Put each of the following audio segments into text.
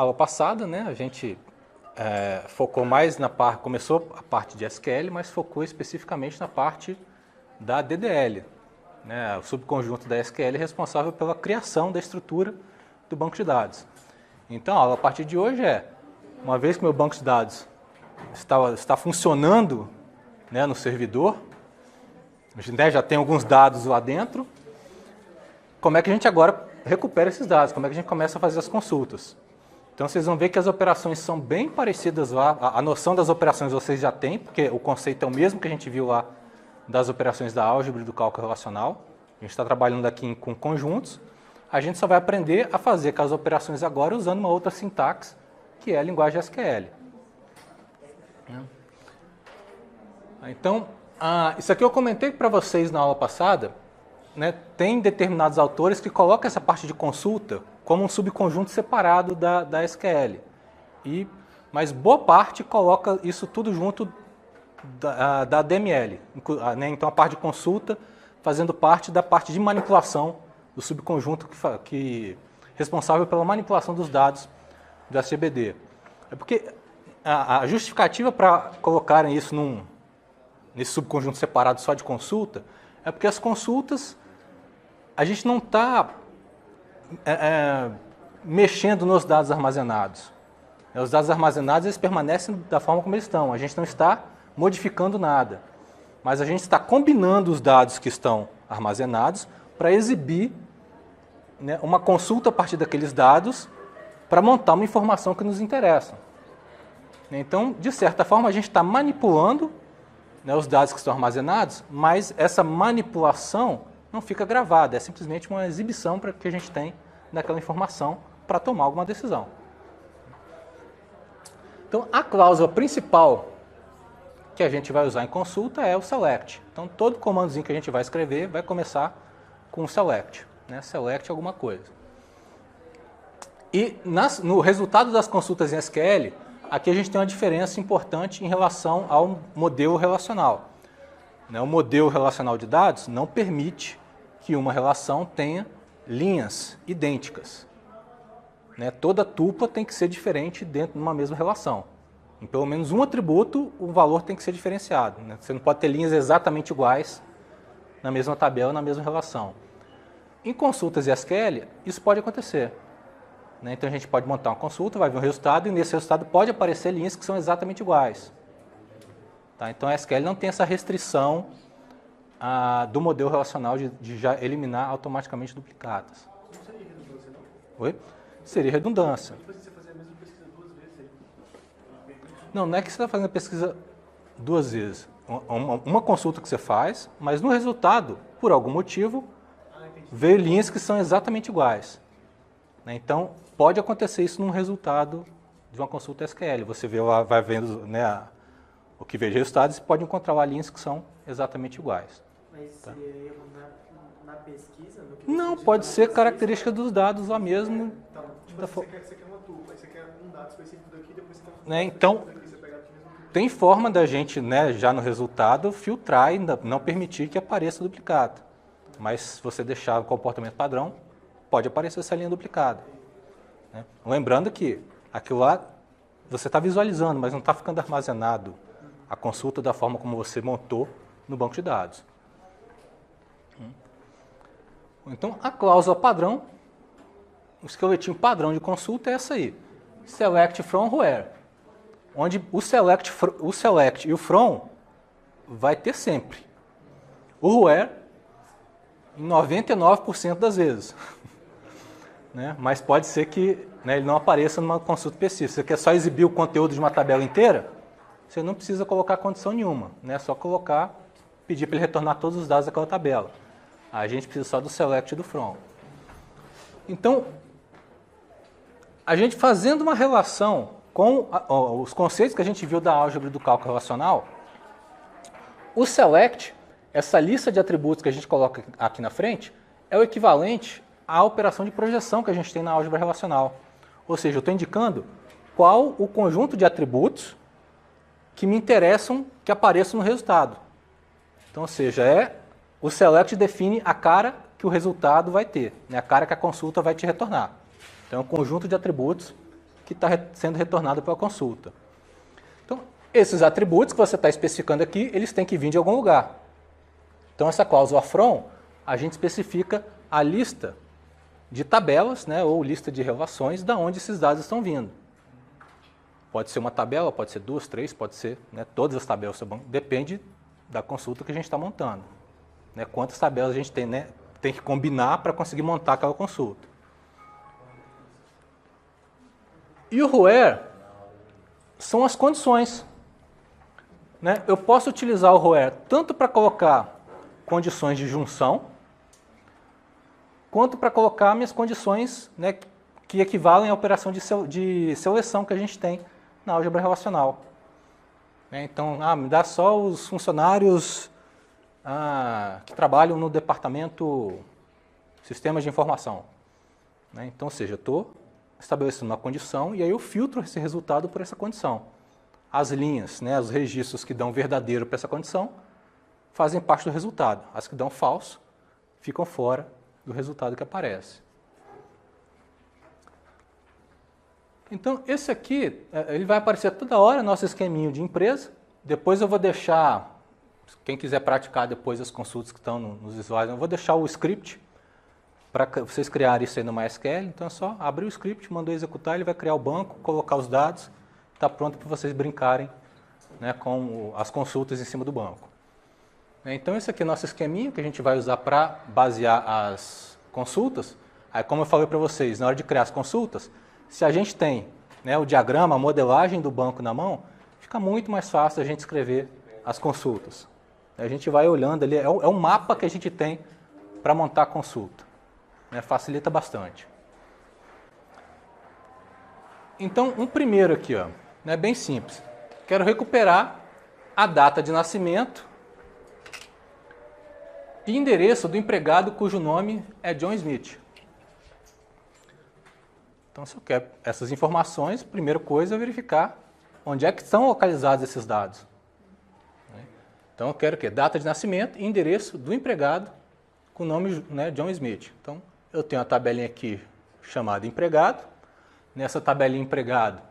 aula passada, né, a gente focou mais na parte, começou a parte de SQL, mas focou especificamente na parte da DDL, né, o subconjunto da SQL responsável pela criação da estrutura do banco de dados. Então, a partir de hoje uma vez que meu banco de dados está funcionando, né, no servidor, a gente já tem alguns dados lá dentro, como é que a gente agora recupera esses dados, como é que a gente começa a fazer as consultas. Então vocês vão ver que as operações são bem parecidas lá, a noção das operações vocês já têm, porque o conceito é o mesmo que a gente viu lá das operações da álgebra e do cálculo relacional. A gente está trabalhando aqui com conjuntos, a gente só vai aprender a fazer aquelas operações agora usando uma outra sintaxe, que é a linguagem SQL. Então, isso aqui eu comentei para vocês na aula passada, né, tem determinados autores que colocam essa parte de consulta como um subconjunto separado da SQL. Mas boa parte coloca isso tudo junto da DML. Né, então a parte de consulta fazendo parte da parte de manipulação do subconjunto responsável pela manipulação dos dados do SGBD. É porque a justificativa para colocarem isso nesse subconjunto separado só de consulta é porque as consultas a gente não está mexendo nos dados armazenados. Os dados armazenados eles permanecem da forma como eles estão. A gente não está modificando nada. Mas a gente está combinando os dados que estão armazenados para exibir, né, uma consulta a partir daqueles dados para montar uma informação que nos interessa. Então, de certa forma, a gente está manipulando, né, os dados que estão armazenados, mas essa manipulação não fica gravada, é simplesmente uma exibição que a gente tem daquela informação para tomar alguma decisão. Então, a cláusula principal que a gente vai usar em consulta é o select. Então, todo comandozinho que a gente vai escrever vai começar com select, né? Select alguma coisa. E no resultado das consultas em SQL, aqui a gente tem uma diferença importante em relação ao modelo relacional. O modelo relacional de dados não permite que uma relação tenha linhas idênticas. Toda tupla tem que ser diferente dentro de uma mesma relação. Em pelo menos um atributo, o valor tem que ser diferenciado. Você não pode ter linhas exatamente iguais na mesma tabela, na mesma relação. Em consultas SQL, isso pode acontecer. Então a gente pode montar uma consulta, vai ver um resultado, e nesse resultado pode aparecer linhas que são exatamente iguais. Então a SQL não tem essa restrição do modelo relacional de já eliminar automaticamente duplicadas. Não seria redundância, não? Oi? Seria redundância. Você fazer a mesma pesquisa duas vezes aí. Não é que você está fazendo a pesquisa duas vezes. Uma consulta que você faz, mas no resultado, por algum motivo, veio linhas que são exatamente iguais. Então, pode acontecer isso num resultado de uma consulta SQL. Você vai vendo, né, o que veio de resultados e pode encontrar lá linhas que são exatamente iguais. Mas seria erro na pesquisa? Não, pode ser característica dos dados lá mesmo. Então, tipo, você quer uma dupla, você quer um dado específico daqui, depois você quer Então, tem forma da gente, né, já no resultado, filtrar e não permitir que apareça duplicado. Mas se você deixar o comportamento padrão, pode aparecer essa linha duplicada. Lembrando que aquilo lá você está visualizando, mas não está ficando armazenado a consulta da forma como você montou no banco de dados. Então, a cláusula padrão, o esqueletinho padrão de consulta é essa aí. Select from where. Onde o select e o from vai ter sempre. O where, em 99% das vezes. Mas pode ser que, né, ele não apareça numa consulta específica. Você quer só exibir o conteúdo de uma tabela inteira? Você não precisa colocar condição nenhuma. É só pedir para ele retornar todos os dados daquela tabela. A gente precisa só do select e do from. Então, a gente fazendo uma relação com os conceitos que a gente viu da álgebra e do cálculo relacional, o select, essa lista de atributos que a gente coloca aqui na frente, é o equivalente à operação de projeção que a gente tem na álgebra relacional. Ou seja, eu estou indicando qual o conjunto de atributos que me interessam que apareçam no resultado. Então, ou seja, o select define a cara que o resultado vai ter, a cara que a consulta vai te retornar. Então, é um conjunto de atributos que está sendo retornado pela consulta. Então, esses atributos que você está especificando aqui, eles têm que vir de algum lugar. Então, essa cláusula from, a gente especifica a lista de tabelas, né, ou lista de relações, da onde esses dados estão vindo. Pode ser uma tabela, pode ser 2, 3, pode ser, né, todas as tabelas, depende da consulta que a gente está montando. Né, quantas tabelas a gente tem, né, tem que combinar para conseguir montar aquela consulta. E o where são as condições. Né? Eu posso utilizar o where tanto para colocar condições de junção, quanto para colocar minhas condições, né, que equivalem à operação de seleção que a gente tem na álgebra relacional. Então, me dá só os funcionários que trabalham no departamento sistemas de informação. Então, ou seja, eu estou estabelecendo uma condição e aí eu filtro esse resultado por essa condição. As linhas, né, os registros que dão verdadeiro para essa condição, fazem parte do resultado. As que dão falso, ficam fora do resultado que aparece. Então, esse aqui, ele vai aparecer toda hora, nosso esqueminho de empresa. Depois eu vou deixar, quem quiser praticar depois as consultas que estão nos slides, eu vou deixar o script para vocês criarem isso aí no MySQL. Então é só abrir o script, mandou executar, ele vai criar o banco, colocar os dados, está pronto para vocês brincarem, né, com as consultas em cima do banco. Então esse aqui é o nosso esqueminha que a gente vai usar para basear as consultas. Aí, como eu falei para vocês, na hora de criar as consultas, se a gente tem, né, o diagrama, a modelagem do banco na mão, fica muito mais fácil a gente escrever as consultas. A gente vai olhando ali, é um mapa que a gente tem para montar a consulta. Né, facilita bastante. Então, um primeiro aqui, ó, né, bem simples. Quero recuperar a data de nascimento e endereço do empregado cujo nome é John Smith. Então, se eu quero essas informações, a primeira coisa é verificar onde é que estão localizados esses dados. Então, eu quero o quê? Data de nascimento e endereço do empregado com o nome, né, John Smith. Então, eu tenho a tabelinha aqui chamada empregado. Nessa tabelinha empregado,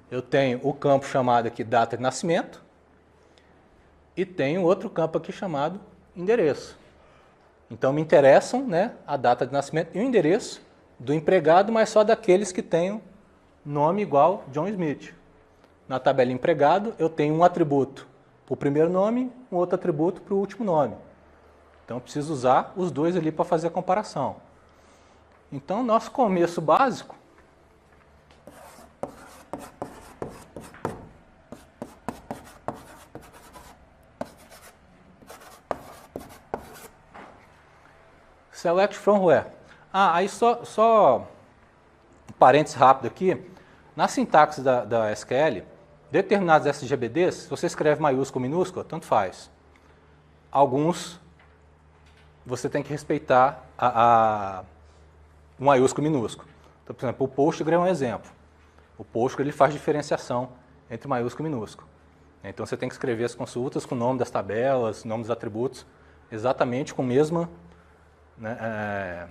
eu tenho o campo chamado aqui data de nascimento e tenho outro campo aqui chamado endereço. Então, me interessam, né, a data de nascimento e o endereço do empregado, mas só daqueles que tenham nome igual John Smith. Na tabela empregado, eu tenho um atributo para o primeiro nome, um outro atributo para o último nome. Então, eu preciso usar os dois ali para fazer a comparação. Então, nosso começo básico select from where. Aí só um parênteses rápido aqui. Na sintaxe da SQL, determinados SGBDs, se você escreve maiúsculo ou minúsculo, tanto faz. Alguns você tem que respeitar o maiúsculo e minúsculo. Então, por exemplo, o Postgre é um exemplo. O Postgre ele faz diferenciação entre maiúsculo e minúsculo. Então você tem que escrever as consultas com o nome das tabelas, nome dos atributos, exatamente com a mesma, né,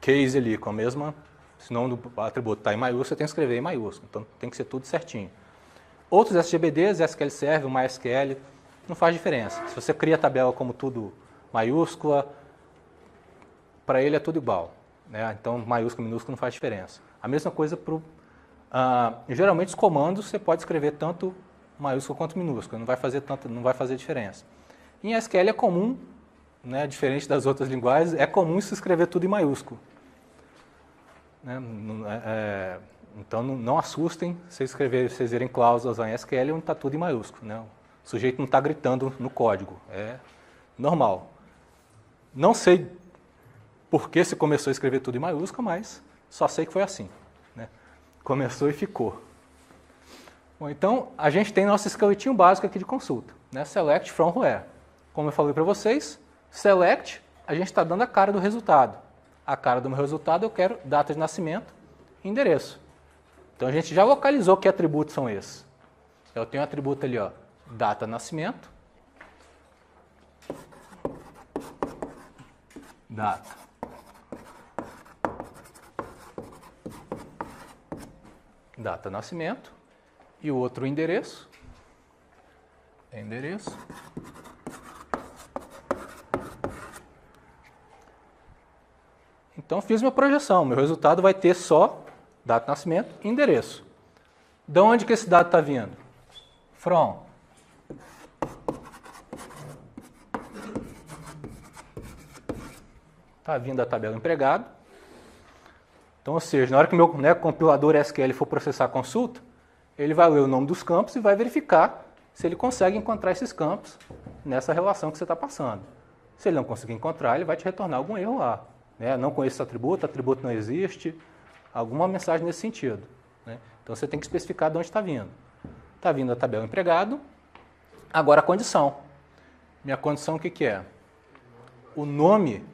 case ali, com a mesma, se o nome do atributo está em maiúsculo, você tem que escrever em maiúsculo. Então tem que ser tudo certinho. Outros SGBDs, SQL Server, o MySQL, não faz diferença. Se você cria a tabela como tudo maiúscula, para ele é tudo igual. Né? Então maiúsculo e minúsculo não faz diferença. A mesma coisa para geralmente os comandos você pode escrever tanto maiúsculo quanto minúsculo, não vai fazer diferença. Em SQL é comum, né, diferente das outras linguagens, é comum se escrever tudo em maiúsculo. Né? Então não assustem se vocês verem cláusulas em SQL onde está tudo em maiúsculo. Né? O sujeito não está gritando no código, é normal. Não sei por que se começou a escrever tudo em maiúsculo, mas só sei que foi assim. Né? Começou e ficou. Bom, então, a gente tem nosso esqueletinho básico aqui de consulta, né? Select from where. Como eu falei para vocês, select, a gente está dando a cara do resultado. A cara do meu resultado eu quero data de nascimento e endereço. Então, a gente já localizou que atributos são esses. Eu tenho um atributo ali, ó, data de nascimento, data data de nascimento, e o outro endereço, Então, fiz minha projeção. Meu resultado vai ter só data de nascimento e endereço. De onde que esse dado está vindo? From. Está vindo da tabela empregado. Então, ou seja, na hora que o meu compilador SQL for processar a consulta, ele vai ler o nome dos campos e vai verificar se ele consegue encontrar esses campos nessa relação que você está passando. Se ele não conseguir encontrar, ele vai te retornar algum erro lá. Né? Não conheço esse atributo não existe, alguma mensagem nesse sentido. Né? Então, você tem que especificar de onde está vindo. Está vindo da tabela empregado. Agora, a condição. Minha condição, o que é? O nome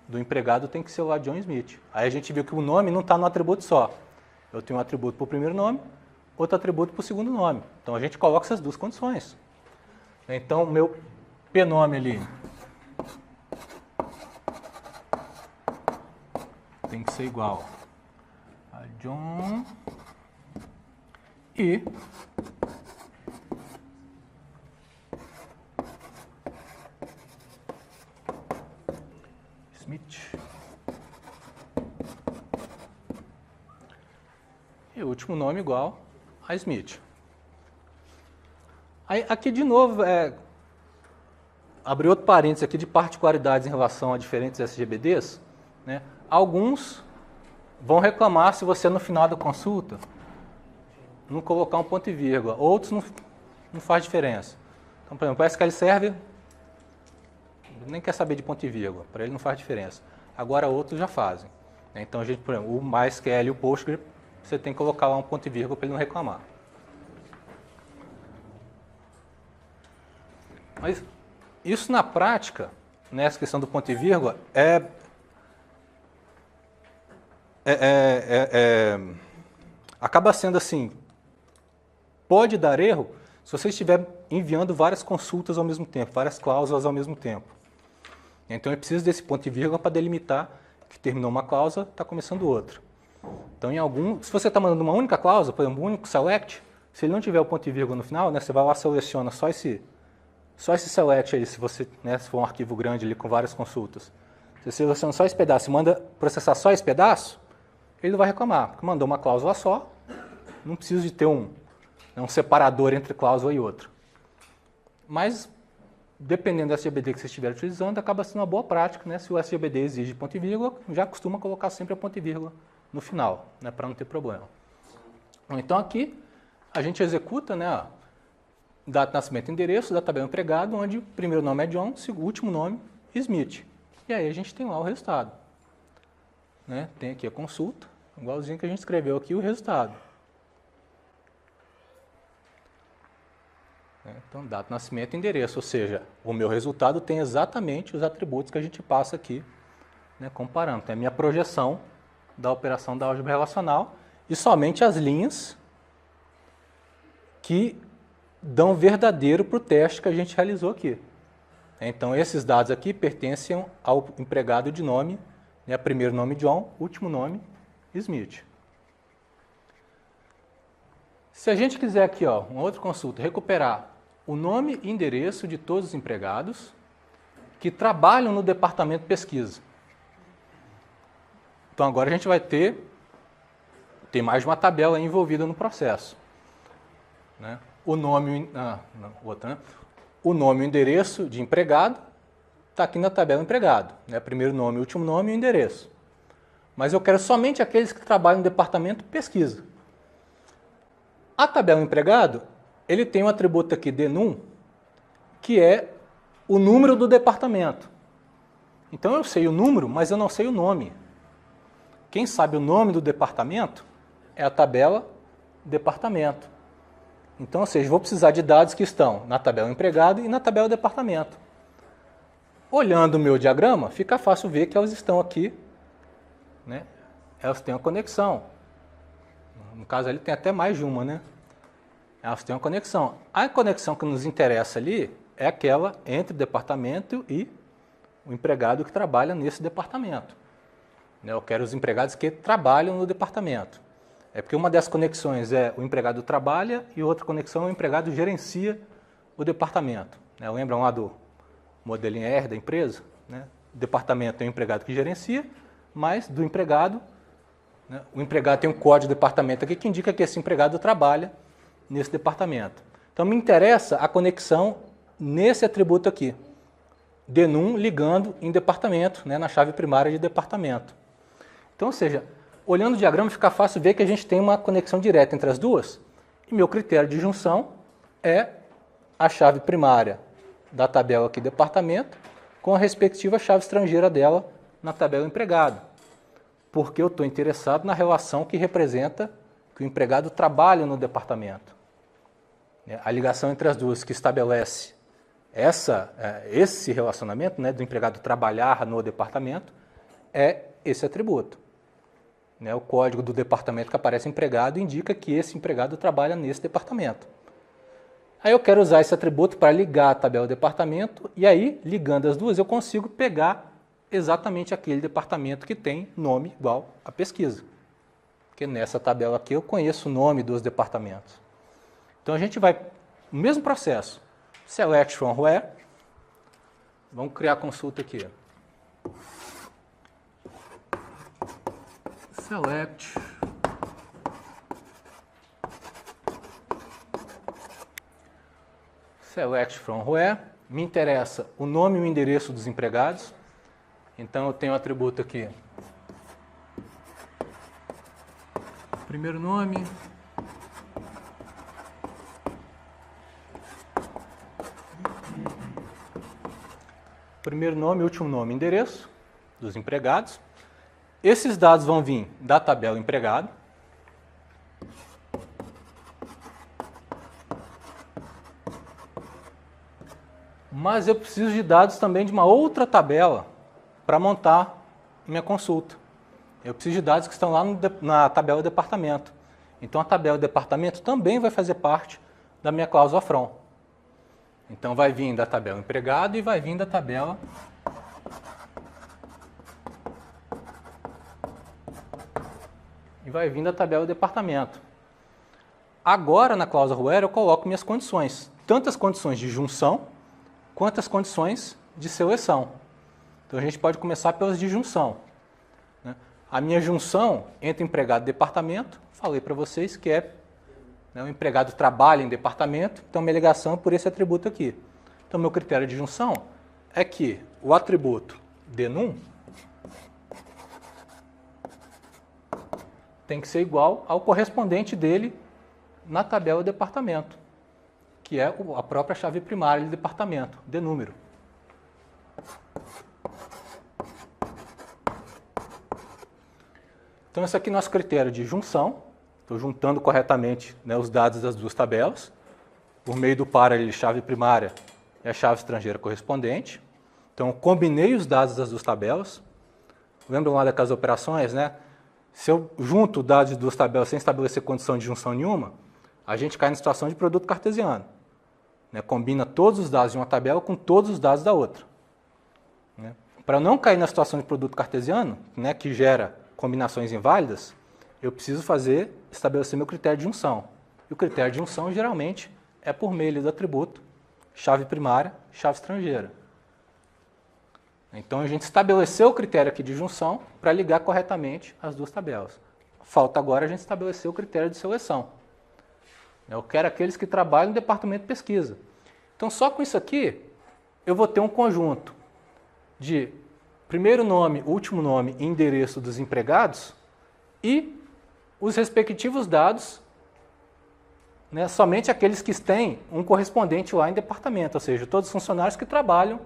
do empregado tem que ser lá John Smith. Aí a gente viu que o nome não está no atributo só. Eu tenho um atributo para o primeiro nome, outro atributo para o segundo nome. Então, a gente coloca essas duas condições. Então, o meu pnome ali tem que ser igual a John e Smith. E o último nome igual a Smith. Aí, aqui de novo, abri outro parênteses aqui de particularidades em relação a diferentes SGBDs. Né? Alguns vão reclamar se você no final da consulta não colocar um ponto e vírgula. Outros não faz diferença. Então, por exemplo, o SQL Server nem quer saber de ponto e vírgula, para ele não faz diferença. Agora outros já fazem. Então, a gente, por exemplo, o MySQL e o Postgre, você tem que colocar lá um ponto e vírgula para ele não reclamar. Mas isso na prática, nessa questão do ponto e vírgula, acaba sendo assim, pode dar erro se você estiver enviando várias consultas ao mesmo tempo, várias cláusulas ao mesmo tempo. Então, eu preciso desse ponto e vírgula para delimitar que terminou uma cláusula, está começando outra. Então, se você está mandando uma única cláusula, por exemplo, um único select, se ele não tiver o ponto e vírgula no final, né, você vai lá e seleciona só esse select aí, se for um arquivo grande ali com várias consultas. Você seleciona só esse pedaço e manda processar só esse pedaço, ele não vai reclamar, porque mandou uma cláusula só, não precisa de ter um separador entre cláusula e outra. Mas, dependendo do SGBD que você estiver utilizando, acaba sendo uma boa prática, né? Se o SGBD exige ponto e vírgula, já costuma colocar sempre a ponto e vírgula no final, né? Para não ter problema. Então, aqui, a gente executa, né? Data de nascimento e endereço da tabela empregado, onde o primeiro nome é John, o último nome Smith. E aí a gente tem lá o resultado. Né? Tem aqui a consulta, igualzinho que a gente escreveu aqui o resultado. Então, data de nascimento e endereço, ou seja, o meu resultado tem exatamente os atributos que a gente passa aqui, né, comparando. Tem a minha projeção da operação da álgebra relacional e somente as linhas que dão verdadeiro para o teste que a gente realizou aqui. Então, esses dados aqui pertencem ao empregado de nome, né, primeiro nome John, último nome Smith. Se a gente quiser aqui, uma outra consulta, recuperar o nome e endereço de todos os empregados que trabalham no departamento de pesquisa. Então, agora a gente vai ter mais uma tabela envolvida no processo. Né? O nome e o endereço de empregado está aqui na tabela empregado. Né? Primeiro nome, último nome e o endereço. Mas eu quero somente aqueles que trabalham no departamento de pesquisa. A tabela empregado, ele tem um atributo aqui, denum, que é o número do departamento. Então, eu sei o número, mas eu não sei o nome. Quem sabe o nome do departamento é a tabela departamento. Então, ou seja, vou precisar de dados que estão na tabela empregado e na tabela departamento. Olhando o meu diagrama, fica fácil ver que elas estão aqui, né? Elas têm uma conexão. No caso ali tem até mais de uma, né? Elas têm uma conexão. A conexão que nos interessa ali é aquela entre o departamento e o empregado que trabalha nesse departamento. Eu quero os empregados que trabalham no departamento. É porque uma dessas conexões é o empregado trabalha e outra conexão é o empregado gerencia o departamento. Né? Lembram lá do modelinho R da empresa? Né? O departamento tem o empregado que gerencia, mas do empregado, né? O empregado tem um código de departamento aqui que indica que esse empregado trabalha nesse departamento. Então me interessa a conexão nesse atributo aqui, denum ligando em departamento, né? Na chave primária de departamento. Então, ou seja, olhando o diagrama fica fácil ver que a gente tem uma conexão direta entre as duas. E meu critério de junção é a chave primária da tabela aqui departamento com a respectiva chave estrangeira dela na tabela empregado. Porque eu estou interessado na relação que representa que o empregado trabalha no departamento. A ligação entre as duas que estabelece esse relacionamento, né, do empregado trabalhar no departamento é esse atributo. Né, o código do departamento que aparece empregado indica que esse empregado trabalha nesse departamento. Aí eu quero usar esse atributo para ligar a tabela departamento e aí, ligando as duas, eu consigo pegar exatamente aquele departamento que tem nome igual à pesquisa. Porque nessa tabela aqui eu conheço o nome dos departamentos. Então a gente vai, no mesmo processo, select from where, vamos criar a consulta aqui. Select from where, me interessa o nome e o endereço dos empregados, então eu tenho o atributo aqui, primeiro nome, último nome e endereço dos empregados. Esses dados vão vir da tabela empregado. Mas eu preciso de dados também de uma outra tabela para montar minha consulta. Eu preciso de dados que estão lá na tabela departamento. Então a tabela departamento também vai fazer parte da minha cláusula from. Então vai vir da tabela empregado e vai vir da tabela departamento. Agora na cláusula where eu coloco minhas condições, tanto as condições de junção quanto as condições de seleção. Então a gente pode começar pelas de junção. Né? A minha junção entre empregado e departamento, falei para vocês que é, né, o empregado trabalha em departamento, então minha ligação é por esse atributo aqui. Então meu critério de junção é que o atributo denum tem que ser igual ao correspondente dele na tabela departamento, que é a própria chave primária de departamento, denúmero. Então esse aqui é nosso critério de junção. Estou juntando corretamente, né, os dados das duas tabelas, por meio do par ali, chave primária e a chave estrangeira correspondente. Então combinei os dados das duas tabelas. Lembram lá daquelas operações, né? Se eu junto dados de duas tabelas sem estabelecer condição de junção nenhuma, a gente cai na situação de produto cartesiano. Né? Combina todos os dados de uma tabela com todos os dados da outra. Né? Para não cair na situação de produto cartesiano, né, que gera combinações inválidas, eu preciso estabelecer meu critério de junção. E o critério de junção geralmente é por meio do atributo chave primária, chave estrangeira. Então a gente estabeleceu o critério aqui de junção para ligar corretamente as duas tabelas. Falta agora a gente estabelecer o critério de seleção. Eu quero aqueles que trabalham no departamento de pesquisa. Então só com isso aqui eu vou ter um conjunto de primeiro nome, último nome e endereço dos empregados e os respectivos dados, né, somente aqueles que têm um correspondente lá em departamento, ou seja, todos os funcionários que trabalham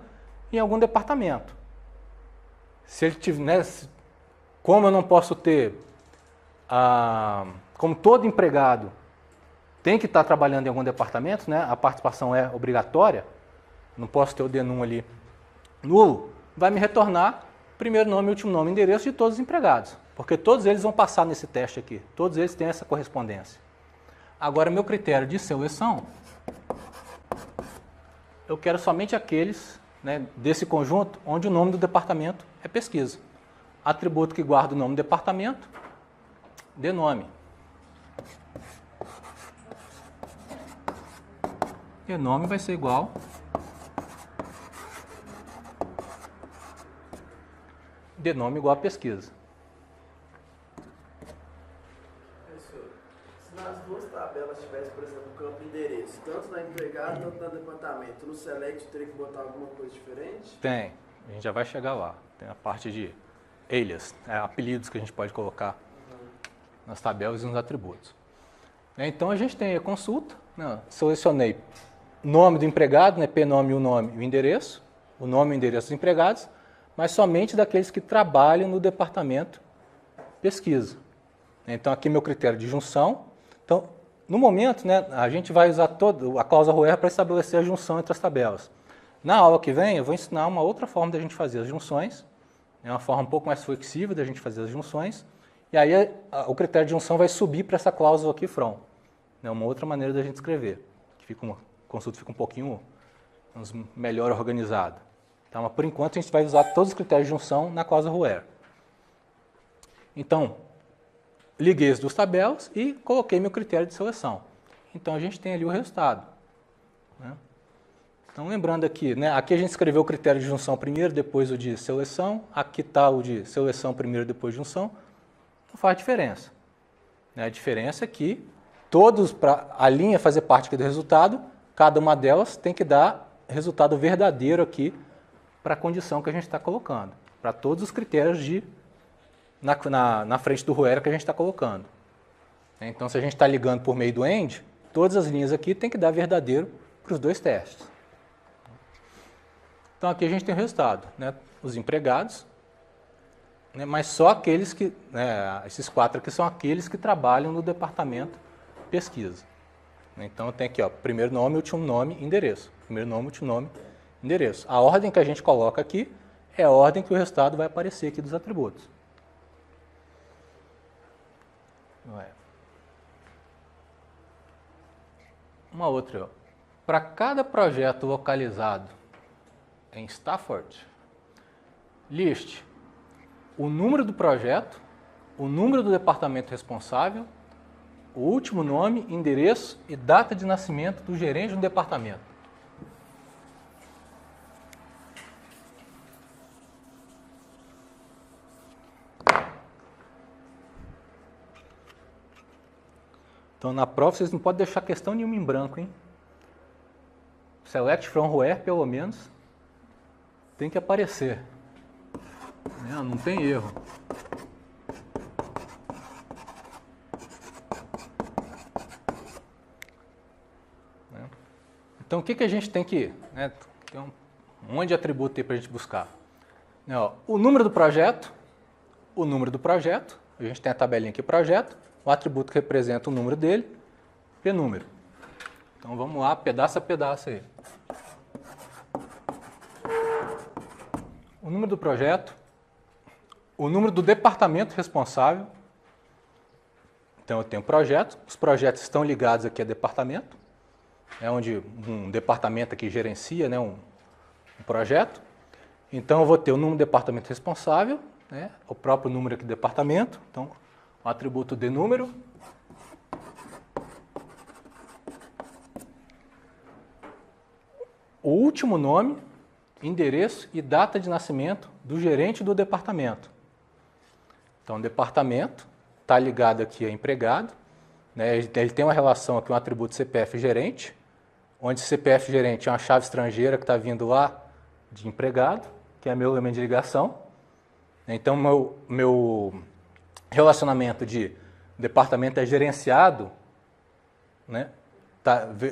em algum departamento. Se ele tiver, né, como eu não posso ter, como todo empregado tem que estar trabalhando em algum departamento, né, a participação é obrigatória, não posso ter o denum ali nulo, vai me retornar primeiro nome, último nome e endereço de todos os empregados, porque todos eles vão passar nesse teste aqui, todos eles têm essa correspondência. Agora, meu critério de seleção, eu quero somente aqueles, né, desse conjunto onde o nome do departamento é pesquisa. Atributo que guarda o nome do departamento, dê nome. E nome vai ser igual de nome igual a pesquisa. Professor, se nas duas tabelas tivesse, por exemplo, o campo endereço, tanto na empregado quanto no departamento, no select teria que botar alguma coisa diferente? Tem, a gente já vai chegar lá. Tem a parte de alias, apelidos que a gente pode colocar nas tabelas e nos atributos. Então a gente tem a consulta, né? Selecionei nome do empregado, né? P-nome, o nome e o endereço e o endereço dos empregados, mas somente daqueles que trabalham no departamento pesquisa. Então aqui meu critério de junção. Então, no momento, né, a gente vai usar toda a cláusula where para estabelecer a junção entre as tabelas. Na aula que vem eu vou ensinar uma outra forma de a gente fazer as junções, é uma forma um pouco mais flexível da gente fazer as junções, e aí o critério de junção vai subir para essa cláusula aqui from. É uma outra maneira da gente escrever, que fica a consulta fica um pouquinho melhor organizada. Tá? Mas por enquanto a gente vai usar todos os critérios de junção na cláusula where. Então, liguei as duas tabelas e coloquei meu critério de seleção. Então a gente tem ali o resultado. Né? Então lembrando aqui, né, aqui a gente escreveu o critério de junção primeiro, depois o de seleção. Aqui está o de seleção primeiro, depois de junção. Não faz diferença. Né? A diferença é que todos, para a linha fazer parte aqui do resultado, cada uma delas tem que dar resultado verdadeiro aqui para a condição que a gente está colocando. Para todos os critérios na frente do where que a gente está colocando. Então, se a gente está ligando por meio do AND, todas as linhas aqui tem que dar verdadeiro para os dois testes. Então, aqui a gente tem o resultado, né? Os empregados, né? Mas só aqueles que, né, esses 4 aqui são aqueles que trabalham no departamento pesquisa. Então, eu tenho aqui, ó, primeiro nome, último nome, endereço. Primeiro nome, último nome, endereço. A ordem que a gente coloca aqui é a ordem que o resultado vai aparecer aqui dos atributos. Uma outra, para cada projeto localizado em Stafford, liste o número do projeto, o número do departamento responsável, o último nome, endereço e data de nascimento do gerente do departamento. Então, na prova, vocês não podem deixar questão nenhuma em branco, hein? Select from where, pelo menos, tem que aparecer. Não tem erro. Então, o que a gente tem que... Né, tem um monte de atributo aí para a gente buscar. O número do projeto, a gente tem a tabelinha aqui, projeto, o atributo que representa o número dele, p-número. Então vamos lá, pedaço a pedaço aí. O número do projeto, o número do departamento responsável. Então eu tenho projeto, os projetos estão ligados aqui a departamento, é onde um departamento aqui gerencia, né, um projeto. Então eu vou ter o número do departamento responsável, né, o próprio número aqui do departamento, então o atributo de número, o último nome, endereço e data de nascimento do gerente do departamento. Então, o departamento está ligado aqui a empregado, né? Ele tem uma relação aqui, um atributo CPF gerente, onde CPF gerente é uma chave estrangeira que está vindo lá de empregado, que é meu elemento de ligação. Então, meu relacionamento de departamento é gerenciado, né?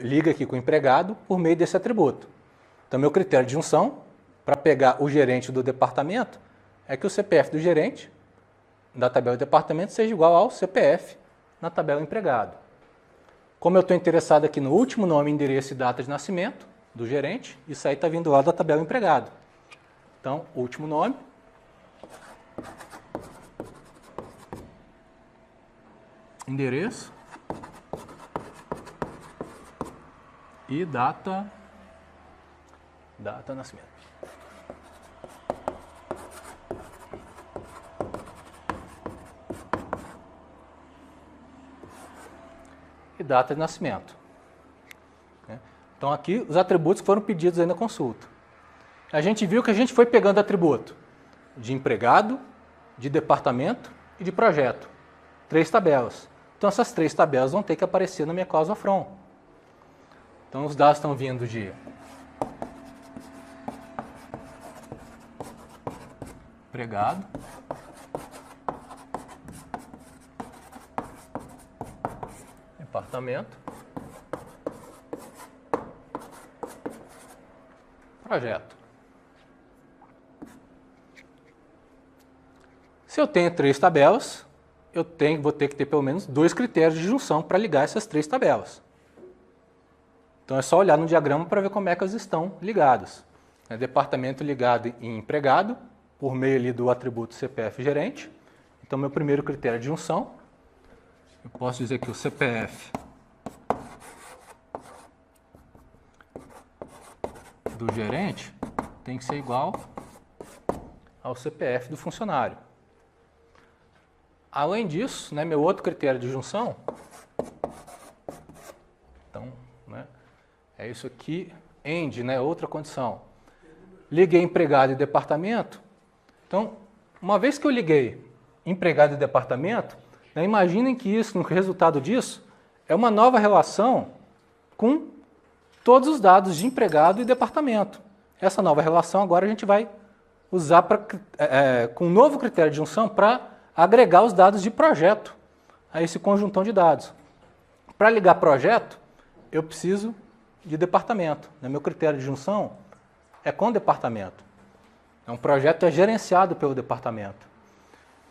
Liga aqui com o empregado por meio desse atributo. Então, meu critério de junção para pegar o gerente do departamento é que o CPF do gerente da tabela do departamento seja igual ao CPF na tabela empregado. Como eu estou interessado aqui no último nome, endereço e data de nascimento do gerente, isso aí está vindo lá da tabela empregado. Então, último nome, endereço e data de nascimento. e data de nascimento. Então aqui os atributos foram pedidos aí na consulta. A gente viu que a gente foi pegando atributo de empregado, de departamento e de projeto. 3 tabelas. Então essas 3 tabelas vão ter que aparecer na minha cláusula from. Então os dados estão vindo de empregado, departamento, projeto. Se eu tenho 3 tabelas, vou ter que ter pelo menos 2 critérios de junção para ligar essas 3 tabelas. Então é só olhar no diagrama para ver como é que elas estão ligadas. Departamento ligado em empregado, por meio ali do atributo CPF gerente. Então meu primeiro critério de junção, eu posso dizer que o CPF do gerente tem que ser igual ao CPF do funcionário. Além disso, meu outro critério de junção, então, é isso aqui, AND, outra condição. Liguei empregado e departamento. Então, uma vez que eu liguei empregado e departamento, imaginem que isso, no resultado disso, é uma nova relação com todos os dados de empregado e departamento. Essa nova relação agora a gente vai usar com um novo critério de junção para agregar os dados de projeto a esse conjuntão de dados. Para ligar projeto, eu preciso de departamento. Meu critério de junção é com departamento. Um projeto é gerenciado pelo departamento.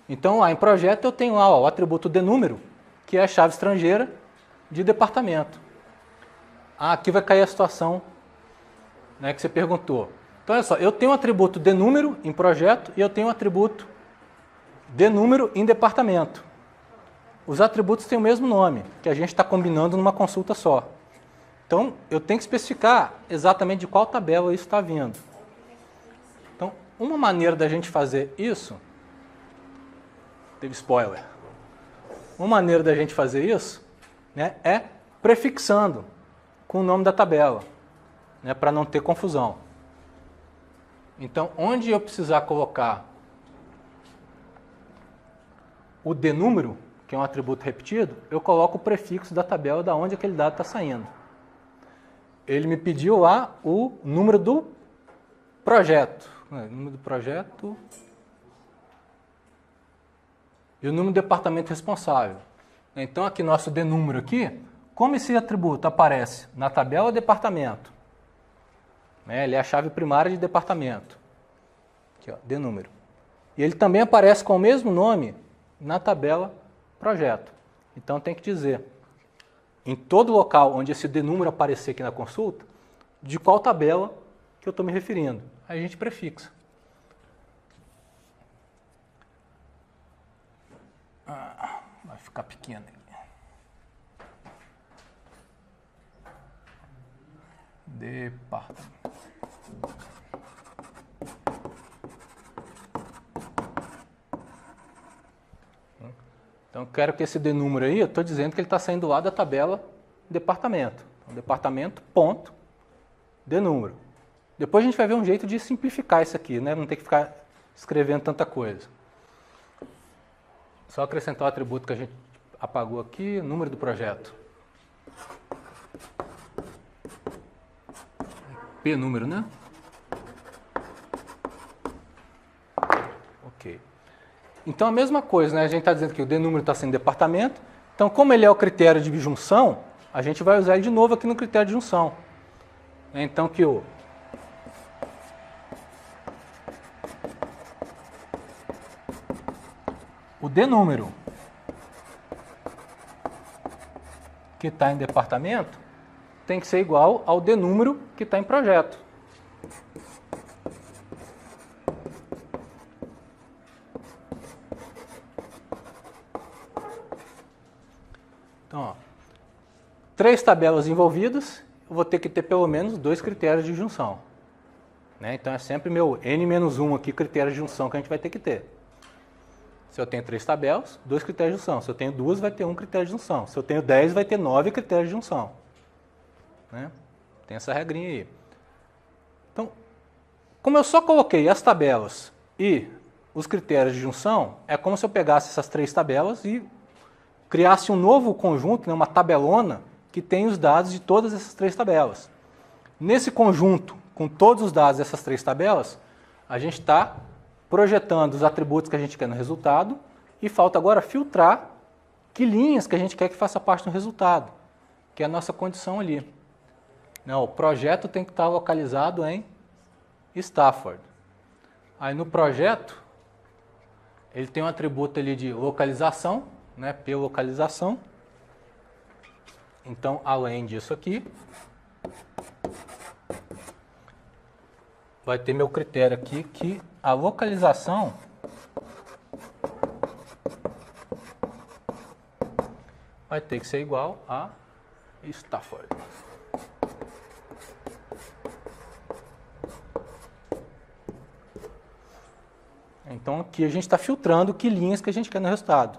Então, em projeto eu tenho lá o atributo denúmero, que é a chave estrangeira de departamento. Aqui vai cair a situação que você perguntou. Então, olha só, eu tenho um atributo denúmero em projeto e eu tenho um atributo denúmero em departamento. Os atributos têm o mesmo nome, que a gente está combinando numa consulta só. Então, eu tenho que especificar exatamente de qual tabela isso está vindo. Então, uma maneira da gente fazer isso... Teve spoiler. Uma maneira da gente fazer isso é prefixando com o nome da tabela, para não ter confusão. Então, onde eu precisar colocar o denúmero, que é um atributo repetido, eu coloco o prefixo da tabela da onde aquele dado está saindo. Ele me pediu lá o número do projeto. Número do projeto e o número do departamento responsável. Então, aqui nosso denúmero aqui, como esse atributo aparece na tabela departamento, ele é a chave primária de departamento. Aqui, denúmero. E ele também aparece com o mesmo nome na tabela projeto. Então, tem que dizer, em todo local onde esse denúmero aparecer aqui na consulta, de qual tabela que eu estou me referindo. Aí a gente prefixa. Vai ficar pequeno aqui. Departamento. Então, eu quero que esse denúmero aí, eu estou dizendo que ele está saindo lá da tabela departamento. Então, departamento, ponto, denúmero. Depois a gente vai ver um jeito de simplificar isso aqui, não ter que ficar escrevendo tanta coisa. Só acrescentar o atributo que a gente apagou aqui, número do projeto. P número, né? Ok. Então a mesma coisa, a gente está dizendo que o denúmero está sendo departamento. Então, como ele é o critério de junção, a gente vai usar ele de novo aqui no critério de junção. Então que o denúmero que está em departamento tem que ser igual ao denúmero que está em projeto. Então, 3 tabelas envolvidas, eu vou ter que ter pelo menos 2 critérios de junção. Então é sempre meu N-1 aqui, critério de junção que a gente vai ter que ter. Se eu tenho 3 tabelas, 2 critérios de junção. Se eu tenho 2, vai ter 1 critério de junção. Se eu tenho 10, vai ter 9 critérios de junção. Né? Tem essa regrinha aí. Então, como eu só coloquei as tabelas e os critérios de junção, é como se eu pegasse essas 3 tabelas e criasse um novo conjunto, né, uma tabelona, que tem os dados de todas essas 3 tabelas. Nesse conjunto, com todos os dados dessas 3 tabelas, a gente está projetando os atributos que a gente quer no resultado e falta agora filtrar que linhas que a gente quer que faça parte do resultado, que é a nossa condição ali. Não, o projeto tem que estar localizado em Stafford. Aí no projeto, ele tem um atributo ali de localização, né, P localização. Então, além disso aqui, vai ter meu critério aqui que a localização vai ter que ser igual a Stafford. Então aqui a gente está filtrando que linhas que a gente quer no resultado.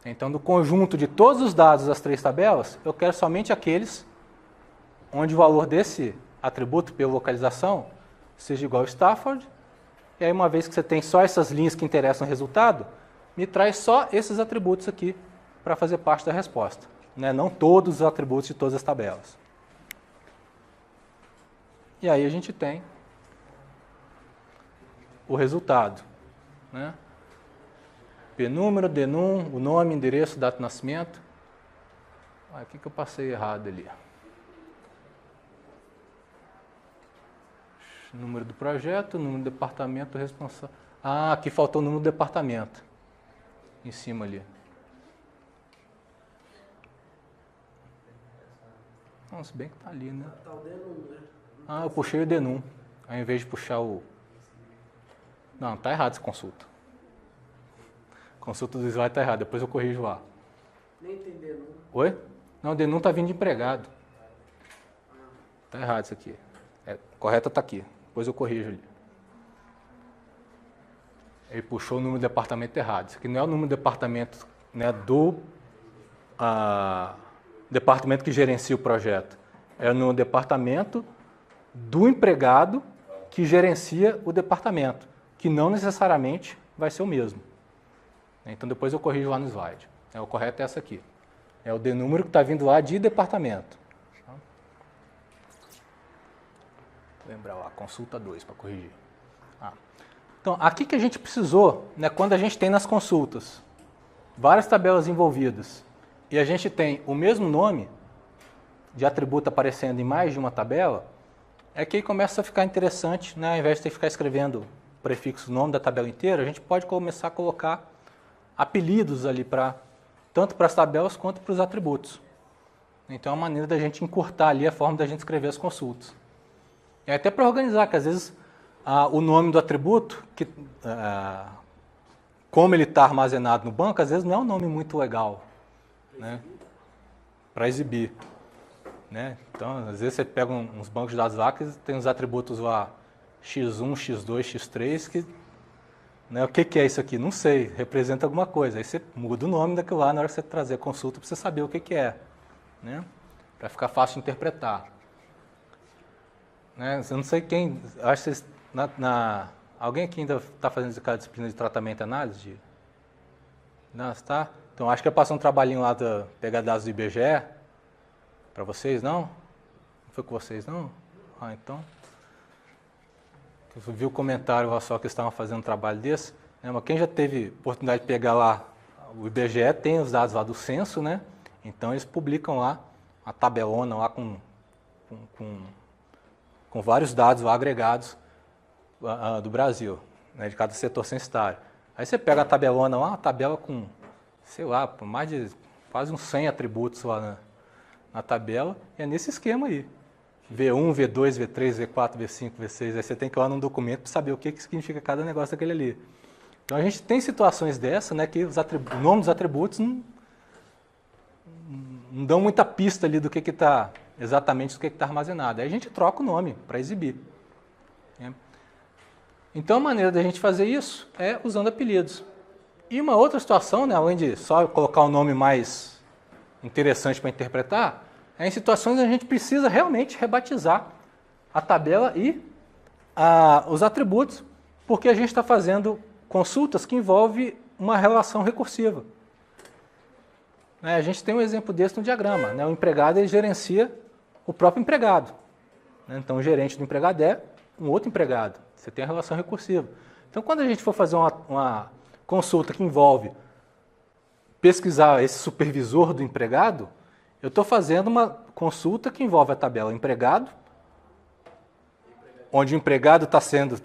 Então do conjunto de todos os dados das 3 tabelas, eu quero somente aqueles onde o valor desse atributo pela localização seja igual a Stafford. E aí uma vez que você tem só essas linhas que interessam no resultado, me traz só esses atributos aqui para fazer parte da resposta. Né? Não todos os atributos de todas as tabelas. E aí a gente tem o resultado. Né? P-número, D-num, o nome, endereço, data de nascimento. O que eu passei errado ali? Número do projeto, número do departamento responsável. Ah, aqui faltou o número do departamento. Em cima ali. Não, se bem que tá ali, né? Tá o D-num, né? Ah, eu puxei o D-num, ao invés de puxar o... Não, tá errado essa consulta. Consulta do slide tá errado, depois eu corrijo lá. Nem tem D-num. Oi? Não, o D-num tá vindo de empregado. Tá errado isso aqui. Correto tá aqui, depois eu corrijo ali. Ele puxou o número do departamento errado. Isso aqui não é o número do departamento, né, do departamento que gerencia o projeto. É o número do departamento do empregado que gerencia o departamento, que não necessariamente vai ser o mesmo. Então depois eu corrijo lá no slide. O correto é essa aqui. É o D-número que está vindo lá de departamento. Vou lembrar lá, consulta 2 para corrigir. Então, aqui que a gente precisou, né, quando a gente tem nas consultas várias tabelas envolvidas e a gente tem o mesmo nome de atributo aparecendo em mais de uma tabela, é que aí começa a ficar interessante, né, ao invés de ter que ficar escrevendo o prefixo nome da tabela inteira, a gente pode começar a colocar apelidos ali, tanto para as tabelas quanto para os atributos. Então é uma maneira da gente encurtar ali a forma da gente escrever as consultas. E até para organizar, que às vezes o nome do atributo, como ele está armazenado no banco, às vezes não é um nome muito legal, né, para exibir. Né? Então, às vezes você pega uns bancos de dados lá que tem uns atributos lá x1, x2, x3, que, né, o que é isso aqui? Não sei, representa alguma coisa. Aí você muda o nome daquilo lá na hora que você trazer a consulta para você saber o que é, né? Para ficar fácil de interpretar. Né? Eu não sei quem, acho que vocês, alguém aqui ainda está fazendo aquela disciplina de tratamento e análise? Não, está? Então acho que eu passei um trabalhinho lá de pegar dados do IBGE para vocês, não? Não foi com vocês, não? Então. Eu vi o comentário lá só que estavam fazendo um trabalho desse. Né? Mas quem já teve oportunidade de pegar lá, o IBGE tem os dados lá do censo, né? Então eles publicam lá a tabelona lá com vários dados lá agregados do Brasil, né? De cada setor censitário. Aí você pega a tabelona lá, uma tabela com, sei lá, mais de quase uns 100 atributos lá na tabela, e é nesse esquema aí. V1, V2, V3, V4, V5, V6, aí você tem que ir lá num documento para saber o que significa cada negócio daquele ali. Então a gente tem situações dessa, né, que o nome dos atributos não dão muita pista ali do que está exatamente do que está armazenado. Aí a gente troca o nome para exibir. Né? Então a maneira da gente fazer isso é usando apelidos. E uma outra situação, né, além de só colocar um nome mais interessante para interpretar, é em situações onde a gente precisa realmente rebatizar a tabela e os atributos, porque a gente está fazendo consultas que envolvem uma relação recursiva. A gente tem um exemplo desse no diagrama. O empregado ele gerencia o próprio empregado. Então o gerente do empregado é um outro empregado. Você tem a relação recursiva. Então quando a gente for fazer uma consulta que envolve pesquisar esse supervisor do empregado, eu estou fazendo uma consulta que envolve a tabela empregado, onde o empregado está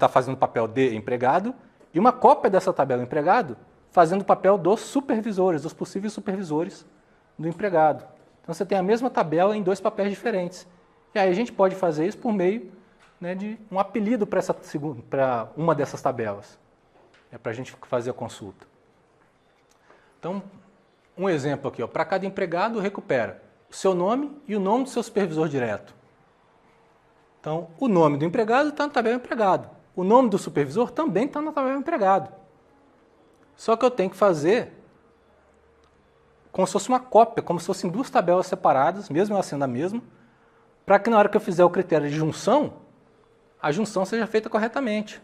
fazendo o papel de empregado, e uma cópia dessa tabela empregado fazendo o papel dos supervisores, dos possíveis supervisores do empregado. Então você tem a mesma tabela em dois papéis diferentes. E aí a gente pode fazer isso por meio, né, de um apelido para uma dessas tabelas. Para a gente fazer a consulta. Então, um exemplo aqui, para cada empregado recupera o seu nome e o nome do seu supervisor direto. Então, o nome do empregado está na tabela empregado. O nome do supervisor também está na tabela empregado. Só que eu tenho que fazer como se fosse uma cópia, como se fossem duas tabelas separadas, mesmo ela sendo a mesma, para que na hora que eu fizer o critério de junção, a junção seja feita corretamente.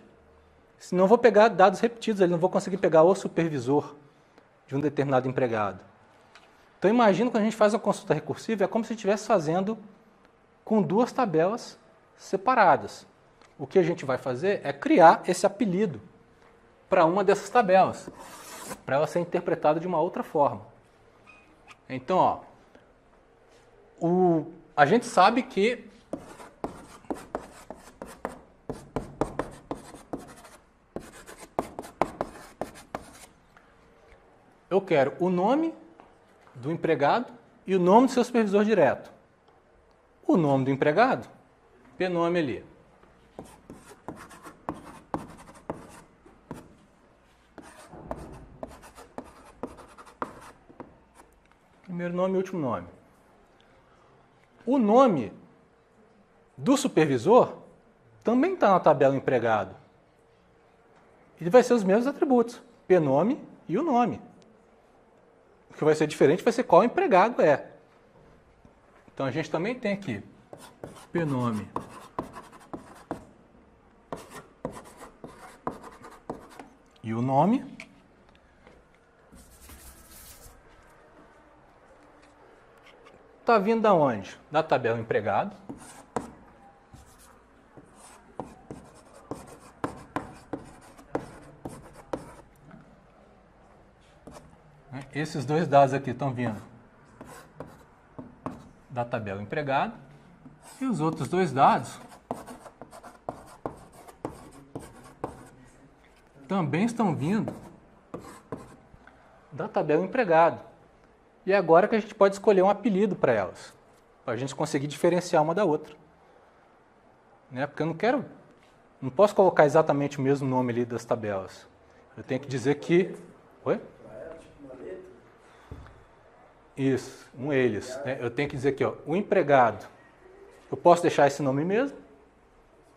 Senão eu vou pegar dados repetidos, ele não vou conseguir pegar o supervisor de um determinado empregado. Então imagina quando a gente faz uma consulta recursiva, é como se estivesse fazendo com duas tabelas separadas. O que a gente vai fazer é criar esse apelido para uma dessas tabelas, para ela ser interpretada de uma outra forma. Então, a gente sabe que eu quero o nome do empregado e o nome do seu supervisor direto. O nome do empregado, pnome ali. Primeiro nome e último nome. O nome do supervisor também está na tabela empregado. E vai ser os mesmos atributos, pnome e o nome. O que vai ser diferente vai ser qual empregado é. Então a gente também tem aqui pnome e o nome. Está vindo da onde? Da tabela empregado. Esses dois dados aqui estão vindo da tabela empregado. E os outros dois dados também estão vindo da tabela empregado. E agora que a gente pode escolher um apelido para elas, para a gente conseguir diferenciar uma da outra. Porque eu não posso colocar exatamente o mesmo nome ali das tabelas. Eu tenho que dizer que... Oi? Isso, eles. Eu tenho que dizer aqui, o empregado. Eu posso deixar esse nome mesmo.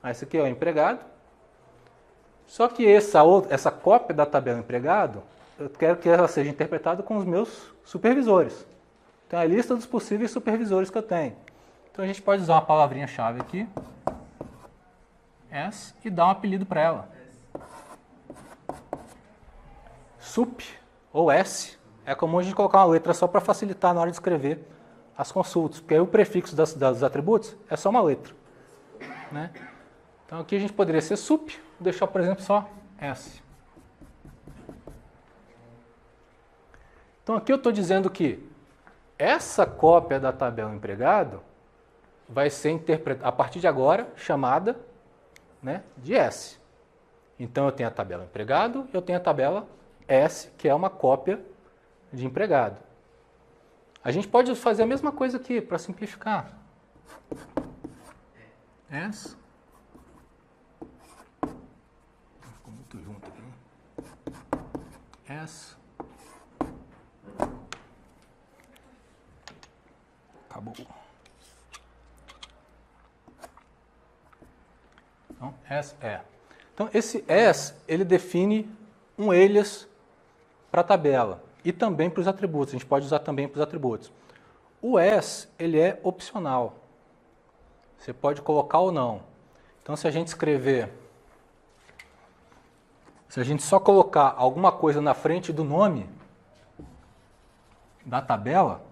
Esse aqui é o empregado. Só que essa cópia da tabela empregado, eu quero que ela seja interpretada com os meus supervisores. Então, é a lista dos possíveis supervisores que eu tenho. Então, a gente pode usar uma palavrinha-chave aqui, S, e dar um apelido para ela. Sup, ou S, é comum a gente colocar uma letra só para facilitar na hora de escrever as consultas, porque aí o prefixo dos atributos é só uma letra. Então, aqui a gente poderia ser sup, deixar, por exemplo, só S. Então, aqui eu estou dizendo que essa cópia da tabela empregado vai ser a partir de agora chamada de S. Então, eu tenho a tabela empregado e eu tenho a tabela S, que é uma cópia de empregado. A gente pode fazer a mesma coisa aqui, para simplificar. S. Ficou muito junto aqui. S. Acabou. Então, S é. Então, esse as, ele define um alias para a tabela e também para os atributos. A gente pode usar também para os atributos. O as, ele é opcional. Você pode colocar ou não. Então, se a gente escrever, se a gente só colocar alguma coisa na frente do nome da tabela,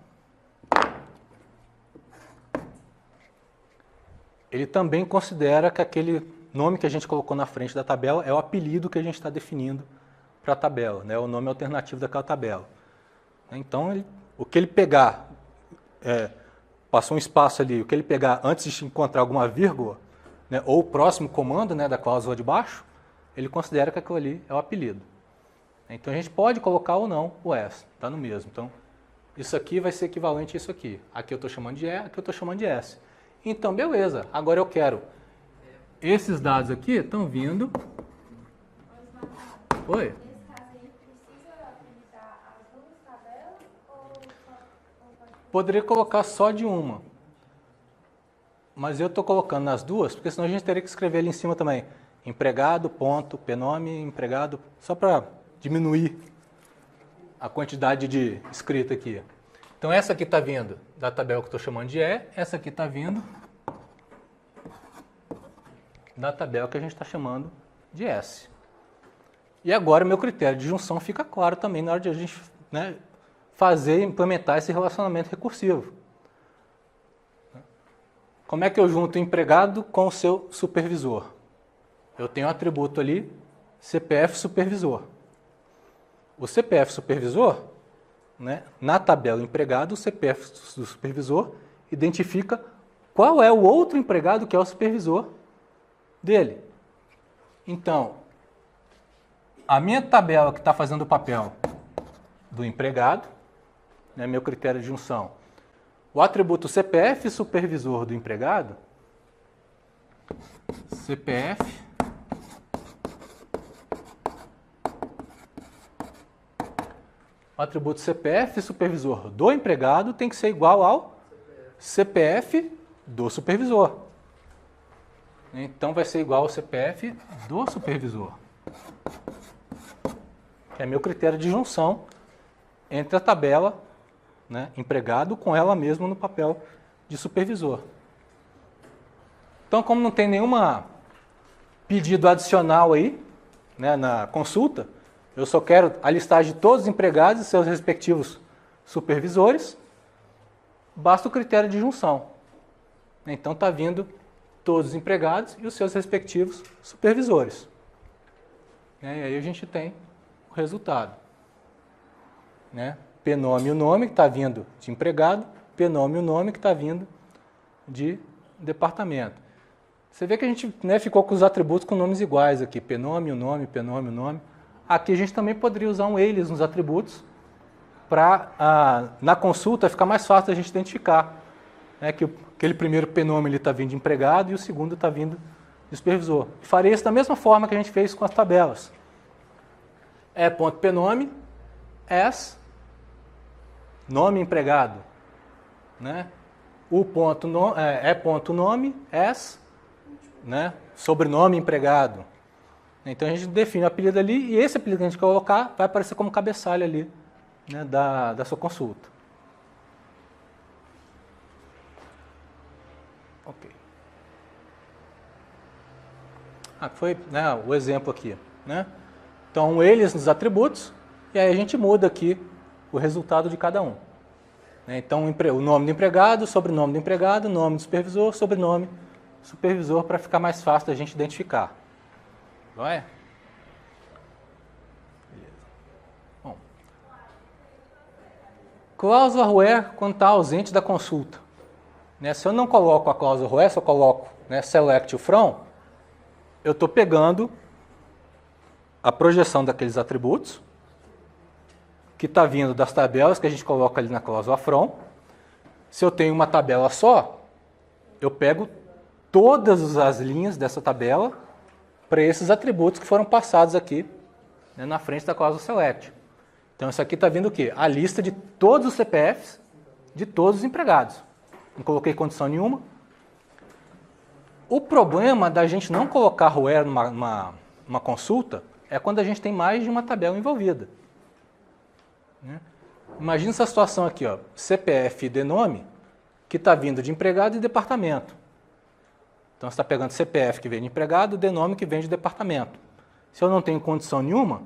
ele também considera que aquele nome que a gente colocou na frente da tabela é o apelido que a gente está definindo para a tabela, né? O nome alternativo daquela tabela. Então, o que ele pegar, passou um espaço ali, o que ele pegar antes de encontrar alguma vírgula, né, ou o próximo comando, né, da cláusula de baixo, ele considera que aquilo ali é o apelido. Então, a gente pode colocar ou não o as, está no mesmo. Então, isso aqui vai ser equivalente a isso aqui. Aqui eu estou chamando de E, aqui eu estou chamando de S. Então, beleza, agora eu quero... Esses dados aqui estão vindo... Oi? Nesse caso aí, precisa habilitar as duas tabelas ou pode... Poderia colocar só de uma. Mas eu estou colocando nas duas, porque senão a gente teria que escrever ali em cima também. Empregado, ponto, pnome, empregado, só para diminuir a quantidade de escrita aqui. Então essa aqui está vindo da tabela que eu estou chamando de E, essa aqui está vindo da tabela que a gente está chamando de S. E agora meu critério de junção fica claro também na hora de a gente, né, fazer e implementar esse relacionamento recursivo. Como é que eu junto o empregado com o seu supervisor? Eu tenho um atributo ali, CPF supervisor. O CPF supervisor, né, na tabela empregado, o CPF do supervisor identifica qual é o outro empregado que é o supervisor dele. Então, a minha tabela que está fazendo o papel do empregado, né, meu critério de junção, o atributo CPF supervisor do empregado, CPF o atributo CPF supervisor do empregado tem que ser igual ao CPF do supervisor. Então vai ser igual ao CPF do supervisor, que é meu critério de junção entre a tabela, né, empregado com ela mesma no papel de supervisor. Então, como não tem nenhuma pedido adicional aí, né, na consulta, eu só quero a listagem de todos os empregados e seus respectivos supervisores, basta o critério de junção. Então está vindo todos os empregados e os seus respectivos supervisores. E aí a gente tem o resultado. Né? Pnome o nome que está vindo de empregado, pnome o nome que está vindo de departamento. Você vê que a gente, né, ficou com os atributos com nomes iguais aqui, pnome o nome, pnome o nome. Aqui a gente também poderia usar um alias nos atributos para, na consulta, ficar mais fácil a gente identificar, né, que aquele primeiro pnome está vindo de empregado e o segundo está vindo de supervisor. Faria isso da mesma forma que a gente fez com as tabelas. E.pnome, as, nome empregado, né? E.nome, as, né? Sobrenome empregado. Então a gente define o apelido ali e esse apelido que a gente colocar vai aparecer como cabeçalho ali, né, da sua consulta. Ok. Foi, né, o exemplo aqui, né? Então eles nos atributos e aí a gente muda aqui o resultado de cada um. Então o nome do empregado, sobrenome do empregado, nome do supervisor, sobrenome do supervisor para ficar mais fácil da gente identificar. Não é? Beleza. Bom. Cláusula where quando está ausente da consulta. Né? Se eu não coloco a cláusula where, se eu coloco, né, select from, eu estou pegando a projeção daqueles atributos que está vindo das tabelas que a gente coloca ali na cláusula from. Se eu tenho uma tabela só, eu pego todas as linhas dessa tabela para esses atributos que foram passados aqui, né, na frente da cláusula select. Então isso aqui está vindo o quê? A lista de todos os CPFs de todos os empregados. Não coloquei condição nenhuma. O problema da gente não colocar where uma consulta é quando a gente tem mais de uma tabela envolvida. Né? Imagina essa situação aqui, ó, CPF e DNOME, que está vindo de empregado e departamento. Então, você está pegando CPF que vem de empregado e DNOME que vem de departamento. Se eu não tenho condição nenhuma,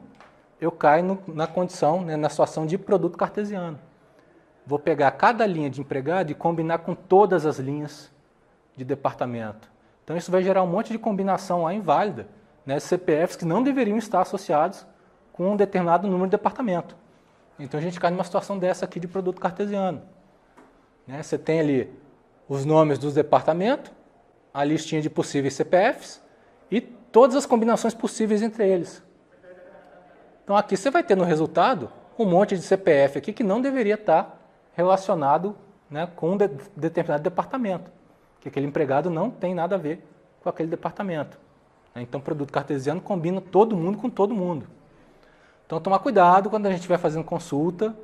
eu caio na condição, né, na situação de produto cartesiano. Vou pegar cada linha de empregado e combinar com todas as linhas de departamento. Então, isso vai gerar um monte de combinação lá inválida, né, CPFs que não deveriam estar associados com um determinado número de departamento. Então, a gente cai numa situação dessa aqui de produto cartesiano. Né, você tem ali os nomes dos departamentos, a listinha de possíveis CPFs e todas as combinações possíveis entre eles. Então, aqui você vai ter no resultado um monte de CPF aqui que não deveria estar relacionado, né, com um determinado departamento, que aquele empregado não tem nada a ver com aquele departamento. Então, produto cartesiano combina todo mundo com todo mundo. Então, tomar cuidado quando a gente estiver fazendo consulta,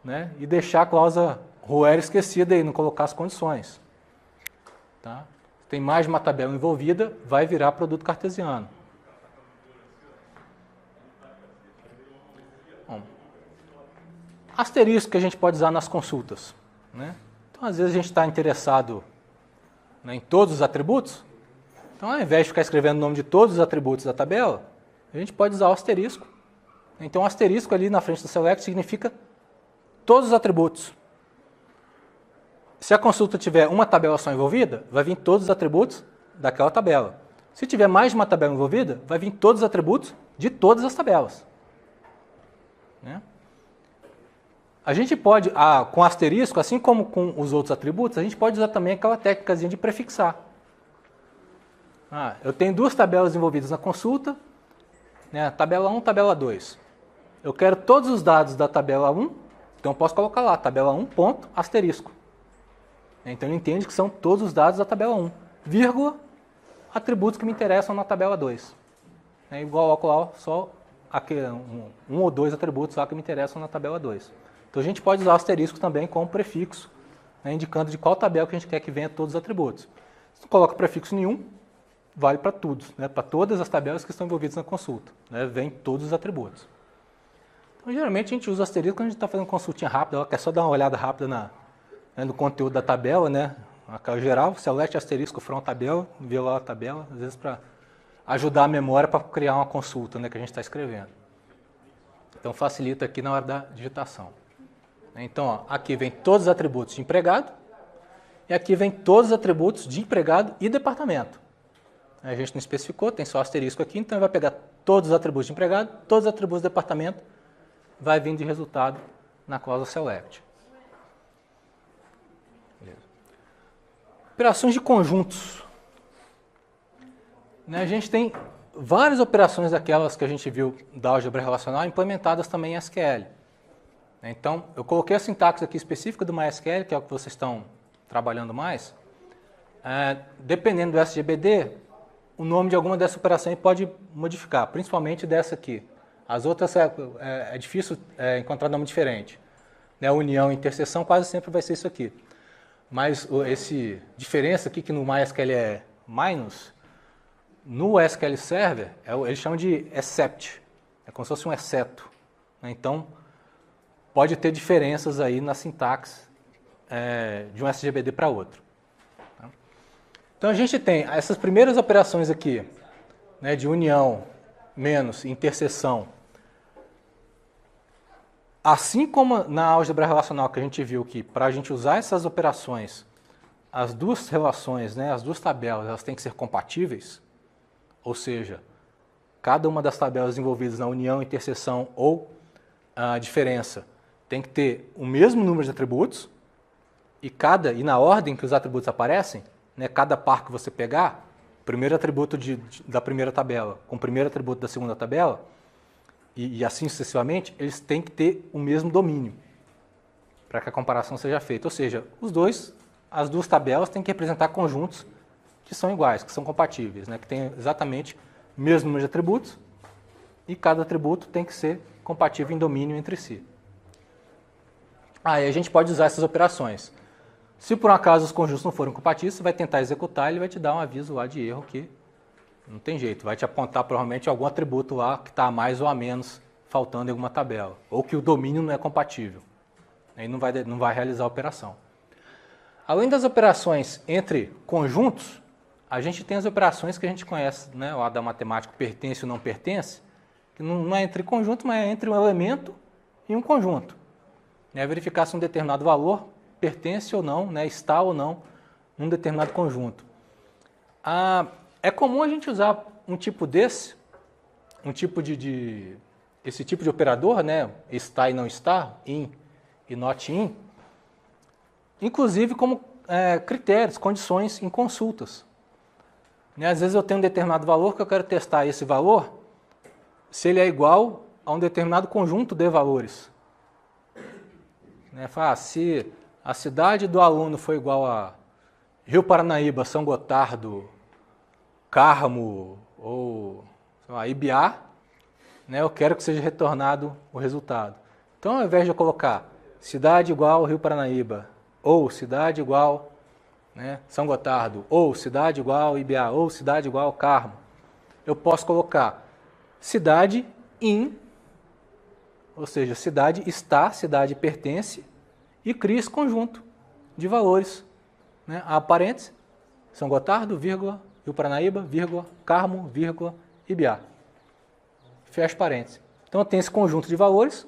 né, e deixar a cláusula Ruer esquecida e não colocar as condições. Tá? Se tem mais de uma tabela envolvida, vai virar produto cartesiano. Bom, asterisco que a gente pode usar nas consultas. Né? Então, às vezes a gente está interessado, né, em todos os atributos. Então, ao invés de ficar escrevendo o nome de todos os atributos da tabela, a gente pode usar o asterisco. Então, o asterisco ali na frente do select significa todos os atributos. Se a consulta tiver uma tabela só envolvida, vai vir todos os atributos daquela tabela. Se tiver mais de uma tabela envolvida, vai vir todos os atributos de todas as tabelas. Né? A gente pode, com asterisco, assim como com os outros atributos, a gente pode usar também aquela técnicazinha de prefixar. Eu tenho duas tabelas envolvidas na consulta, né, tabela 1 e tabela 2. Eu quero todos os dados da tabela 1, então eu posso colocar lá, tabela 1, ponto, asterisco. Então ele entende que são todos os dados da tabela 1, vírgula, atributos que me interessam na tabela 2. É igual lá, só um ou dois atributos lá que me interessam na tabela 2. Então a gente pode usar o asterisco também como prefixo, né, indicando de qual tabela que a gente quer que venha todos os atributos. Se não coloca prefixo nenhum, vale para tudo, né, para todas as tabelas que estão envolvidas na consulta. Né, vem todos os atributos. Então, geralmente a gente usa o asterisco quando a gente está fazendo consultinha rápida, ela quer só dar uma olhada rápida no conteúdo da tabela, né, aquela geral, select asterisco from tabela, vê lá a tabela, às vezes para ajudar a memória para criar uma consulta, né, que a gente está escrevendo. Então facilita aqui na hora da digitação. Então, ó, aqui vem todos os atributos de empregado e aqui vem todos os atributos de empregado e departamento. A gente não especificou, tem só asterisco aqui, então vai pegar todos os atributos de empregado, todos os atributos de departamento, vai vir de resultado na cláusula select. Beleza. Operações de conjuntos. A gente tem várias operações daquelas que a gente viu da álgebra relacional implementadas também em SQL. Então, eu coloquei a sintaxe aqui específica do MySQL, que é o que vocês estão trabalhando mais. Dependendo do SGBD, o nome de alguma dessas operações pode modificar, principalmente dessa aqui. As outras é difícil encontrar nome diferente. Né, união e interseção quase sempre vai ser isso aqui. Mas esse diferença aqui, que no MySQL é minus, no SQL Server, eles chamam de except. É como se fosse um exceto. Né, então, pode ter diferenças aí na sintaxe de um SGBD para outro. Tá? Então, a gente tem essas primeiras operações aqui, né, de união, menos, interseção. Assim como na álgebra relacional que a gente viu que para a gente usar essas operações, as duas relações, né, as duas tabelas, elas têm que ser compatíveis, ou seja, cada uma das tabelas envolvidas na união, interseção ou a diferença tem que ter o mesmo número de atributos e na ordem que os atributos aparecem, né, cada par que você pegar, o primeiro atributo da primeira tabela com o primeiro atributo da segunda tabela, e assim sucessivamente, eles têm que ter o mesmo domínio para que a comparação seja feita. Ou seja, as duas tabelas têm que representar conjuntos que são iguais, que são compatíveis, né, que têm exatamente o mesmo número de atributos e cada atributo tem que ser compatível em domínio entre si. E a gente pode usar essas operações. Se por um acaso os conjuntos não forem compatíveis, você vai tentar executar e ele vai te dar um aviso lá de erro que Não tem jeito, vai te apontar provavelmente algum atributo lá que está a mais ou a menos faltando em alguma tabela, ou que o domínio não é compatível. Aí não vai realizar a operação. Além das operações entre conjuntos, a gente tem as operações que a gente conhece, né, lá da matemática, pertence ou não pertence, que não é entre conjunto, mas é entre um elemento e um conjunto. É verificar se um determinado valor pertence ou não, né, está ou não num determinado conjunto. É comum a gente usar um tipo desse, esse tipo de operador, né, está e não está, in e not in, inclusive como critérios, condições em consultas. Né, às vezes eu tenho um determinado valor que eu quero testar esse valor, se ele é igual a um determinado conjunto de valores. Né, se a cidade do aluno for igual a Rio Paranaíba, São Gotardo, Carmo ou sei lá, Ibiá, né, eu quero que seja retornado o resultado. Então, ao invés de eu colocar cidade igual Rio Paranaíba, ou cidade igual, né, São Gotardo, ou cidade igual Ibiá, ou cidade igual Carmo, eu posso colocar cidade in, ou seja, cidade está, cidade pertence, e cria esse conjunto de valores. Né, a parênteses, São Gotardo, vírgula, Rio Paranaíba, vírgula, Carmo, vírgula, Ibiá. Fecha parênteses. Então eu tenho esse conjunto de valores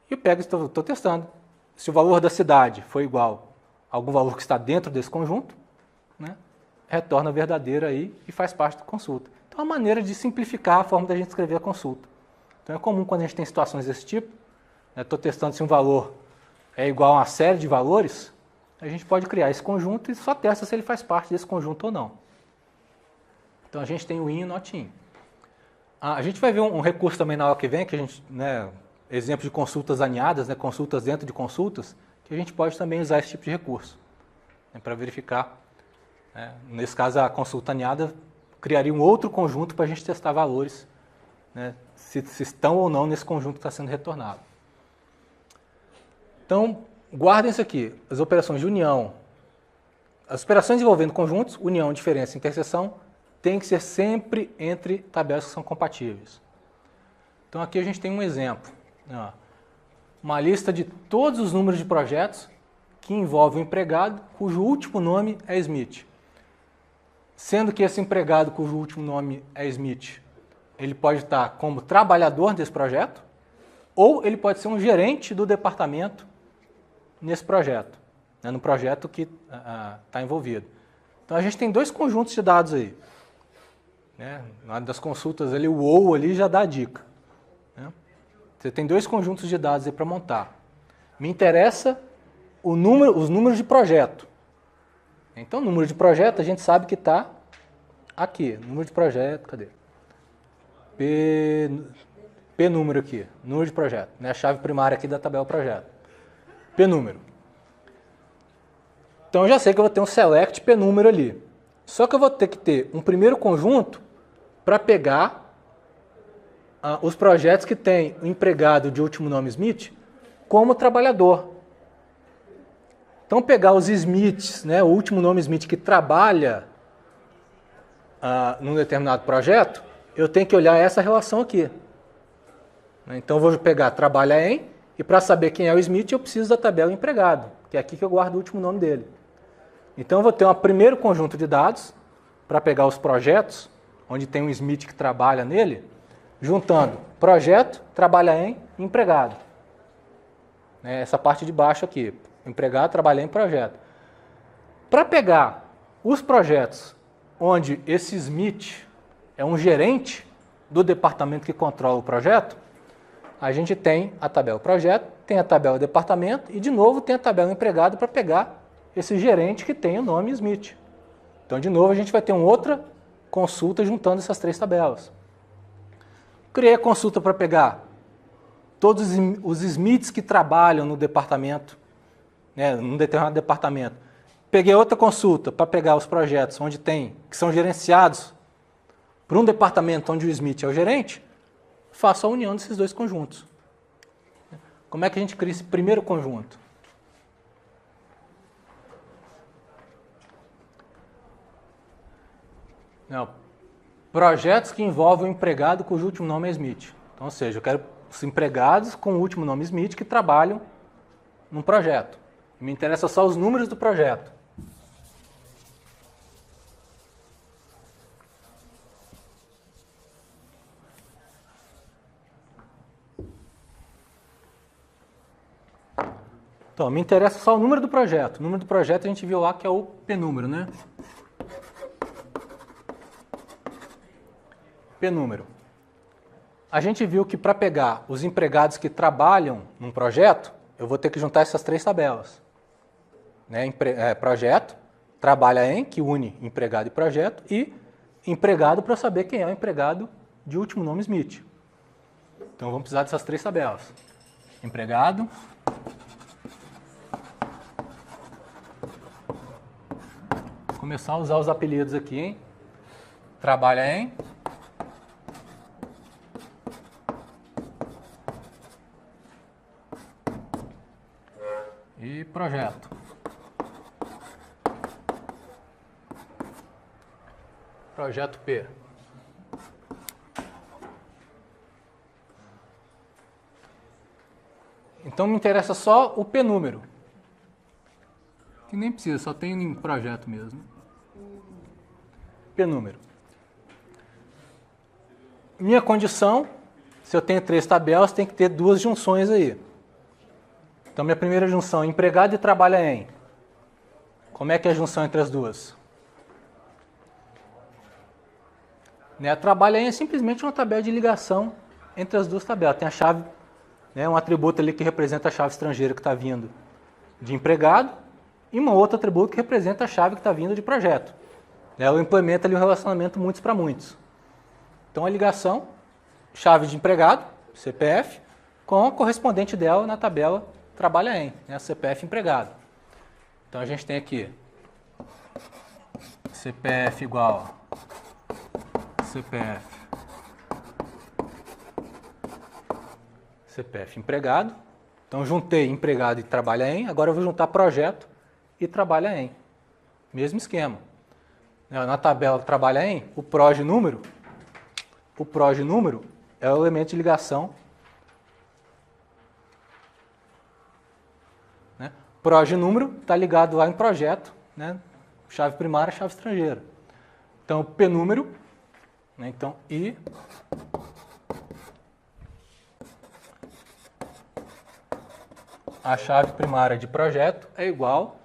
e eu pego e estou testando. Se o valor da cidade for igual a algum valor que está dentro desse conjunto, né, retorna verdadeiro aí e faz parte da consulta. Então é uma maneira de simplificar a forma da gente escrever a consulta. Então é comum quando a gente tem situações desse tipo, estou testando se um valor é igual a uma série de valores, a gente pode criar esse conjunto e só testa se ele faz parte desse conjunto ou não. Então a gente tem o in e o not in. A gente vai ver um recurso também na aula que vem, que a gente, né, exemplo de consultas aninhadas, né, consultas dentro de consultas, que a gente pode também usar esse tipo de recurso, né, para verificar. Né, nesse caso, a consulta aninhada criaria um outro conjunto para a gente testar valores, né, se estão ou não nesse conjunto que está sendo retornado. Então, guardem isso aqui, as operações de união, as operações envolvendo conjuntos, união, diferença e interseção, tem que ser sempre entre tabelas que são compatíveis. Então aqui a gente tem um exemplo. Ó, uma lista de todos os números de projetos que envolvem um empregado cujo último nome é Smith. Sendo que esse empregado cujo último nome é Smith, ele pode estar como trabalhador desse projeto, ou ele pode ser um gerente do departamento nesse projeto, né, no projeto que está envolvido. Então a gente tem dois conjuntos de dados aí. Né? Na hora das consultas, ali, o ou ali já dá a dica. Né? Você tem dois conjuntos de dados aí para montar. Me interessa os números de projeto. Então, o número de projeto a gente sabe que está aqui. Número de projeto, cadê? P número aqui, número de projeto. Né? A chave primária aqui da tabela projeto. P número. Então, eu já sei que eu vou ter um select P número ali. Só que eu vou ter que ter um primeiro conjunto para pegar os projetos que tem o empregado de último nome Smith como trabalhador. Então, pegar os Smiths, né, o último nome Smith que trabalha num determinado projeto, eu tenho que olhar essa relação aqui. Então, eu vou pegar trabalha em, e para saber quem é o Smith, eu preciso da tabela empregado, que é aqui que eu guardo o último nome dele. Então, eu vou ter um primeiro conjunto de dados para pegar os projetos, onde tem um Smith que trabalha nele, juntando projeto, trabalha em, empregado. Essa parte de baixo aqui, empregado, trabalha em, projeto. Para pegar os projetos onde esse Smith é um gerente do departamento que controla o projeto, a gente tem a tabela projeto, tem a tabela departamento e, de novo, tem a tabela empregado para pegar esse gerente que tem o nome Smith. Então, de novo, a gente vai ter uma outra consulta juntando essas três tabelas. Criei a consulta para pegar todos os Smiths que trabalham no departamento, né, num determinado departamento. Peguei outra consulta para pegar os projetos onde tem, que são gerenciados por um departamento onde o Smith é o gerente, faço a união desses dois conjuntos. Como é que a gente cria esse primeiro conjunto? Não. projetos que envolvem o empregado cujo último nome é Smith. Então, ou seja, eu quero os empregados com o último nome Smith que trabalham num projeto. Me interessa só os números do projeto. Então, me interessa só o número do projeto. O número do projeto a gente viu lá que é o P-número, né? P-número. A gente viu que para pegar os empregados que trabalham num projeto, eu vou ter que juntar essas três tabelas. Né? Projeto, trabalha em, que une empregado e projeto, e empregado para eu saber quem é o empregado de último nome Smith. Então, vamos precisar dessas três tabelas. Empregado. Vou começar a usar os apelidos aqui, hein? Trabalha em. E projeto. Projeto P. Então me interessa só o P-número. Que nem precisa, só tem em projeto mesmo. P-número. Minha condição, se eu tenho três tabelas, tem que ter duas junções aí. Então, minha primeira junção é empregado e trabalha em. Como é que é a junção entre as duas? Né, trabalha em é simplesmente uma tabela de ligação entre as duas tabelas. Tem a chave, né, um atributo ali que representa a chave estrangeira que está vindo de empregado e um outro atributo que representa a chave que está vindo de projeto. Né, eu implemento ali um relacionamento muitos para muitos. Então, a ligação, chave de empregado, CPF, com a correspondente dela na tabela trabalha em, né, CPF empregado. Então a gente tem aqui CPF igual CPF empregado. Então juntei empregado e trabalha em, agora eu vou juntar projeto e trabalha em. Mesmo esquema. Na tabela trabalha em, o proj número é o elemento de ligação. Proj número está ligado lá em projeto, né? Chave primária, chave estrangeira. Então, P número, né? Então, I a chave primária de projeto é igual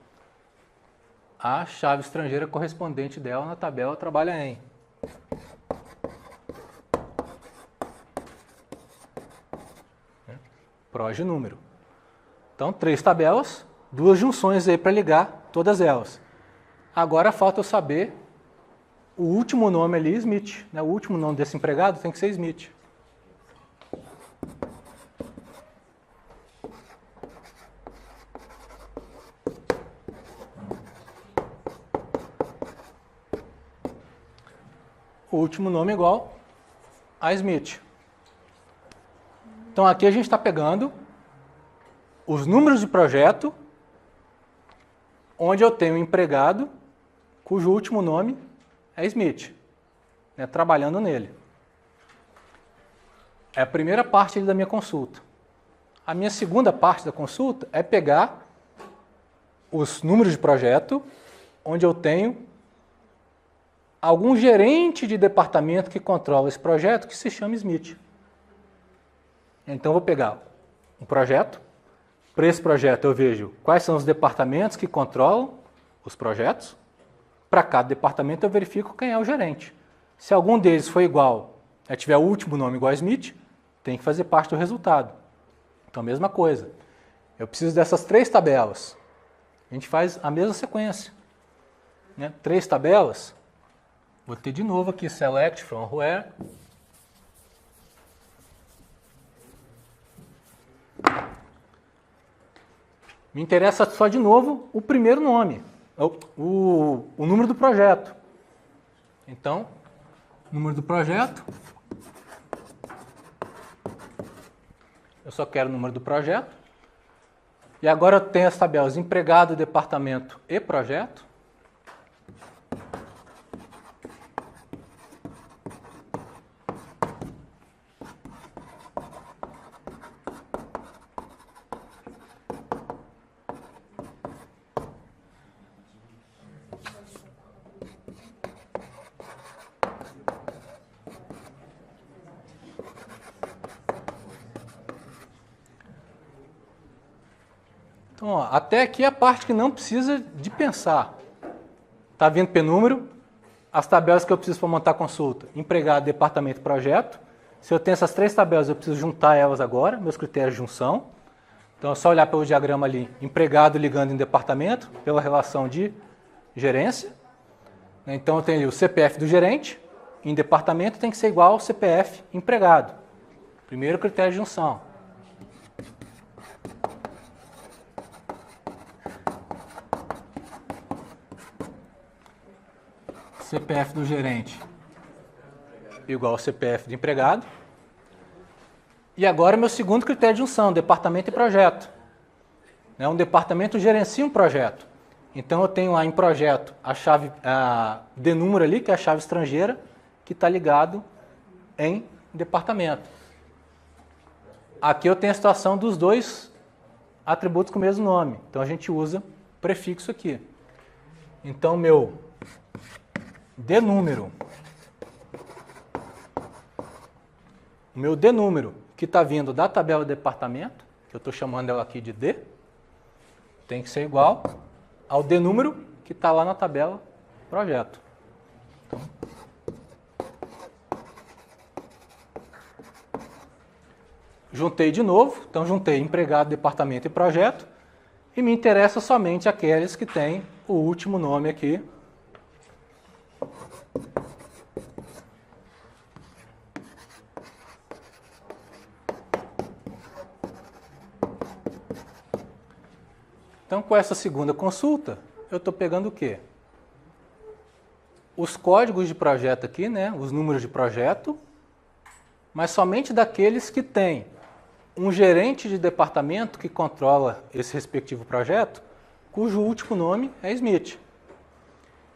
à chave estrangeira correspondente dela na tabela trabalha em. Proj número. Então, três tabelas. Duas junções aí para ligar todas elas. Agora falta eu saber o último nome ali, Smith. Né? O último nome desse empregado tem que ser Smith. O último nome igual a Smith. Então aqui a gente está pegando os números de projeto onde eu tenho um empregado cujo último nome é Smith, né, trabalhando nele. É a primeira parte da minha consulta. A minha segunda parte da consulta é pegar os números de projeto onde eu tenho algum gerente de departamento que controla esse projeto que se chama Smith. Então eu vou pegar um projeto. Para esse projeto eu vejo quais são os departamentos que controlam os projetos. Para cada departamento eu verifico quem é o gerente. Se algum deles for igual, tiver o último nome igual a Smith, tem que fazer parte do resultado. Então, mesma coisa. Eu preciso dessas três tabelas. A gente faz a mesma sequência. Né? Três tabelas. Vou ter de novo aqui select from where. Me interessa só de novo o primeiro nome, o número do projeto. Então, número do projeto. Eu só quero o número do projeto. E agora eu tenho as tabelas empregado, departamento e projeto. Então, ó, até aqui é a parte que não precisa de pensar. Está vindo P-número, as tabelas que eu preciso para montar a consulta, empregado, departamento e projeto. Se eu tenho essas 3 tabelas, eu preciso juntar elas agora, meus critérios de junção. Então é só olhar pelo diagrama ali, empregado ligando em departamento, pela relação de gerência. Então eu tenho ali o CPF do gerente, em departamento tem que ser igual ao CPF empregado. Primeiro critério de junção. CPF do gerente igual ao CPF do empregado. E agora meu segundo critério de junção, departamento e projeto. Um departamento gerencia um projeto. Então eu tenho lá em projeto a chave D número ali, que é a chave estrangeira, que está ligado em departamento. Aqui eu tenho a situação dos 2 atributos com o mesmo nome. Então a gente usa prefixo aqui. Então meu D número, o meu D número, que está vindo da tabela departamento, que eu estou chamando ela aqui de D, tem que ser igual ao D número que está lá na tabela projeto. Então, juntei de novo, então juntei empregado, departamento e projeto, e me interessa somente aqueles que têm o último nome aqui. Então, com essa segunda consulta, eu estou pegando o quê? Os códigos de projeto aqui, né? Os números de projeto, mas somente daqueles que têm um gerente de departamento que controla esse respectivo projeto, cujo último nome é Smith.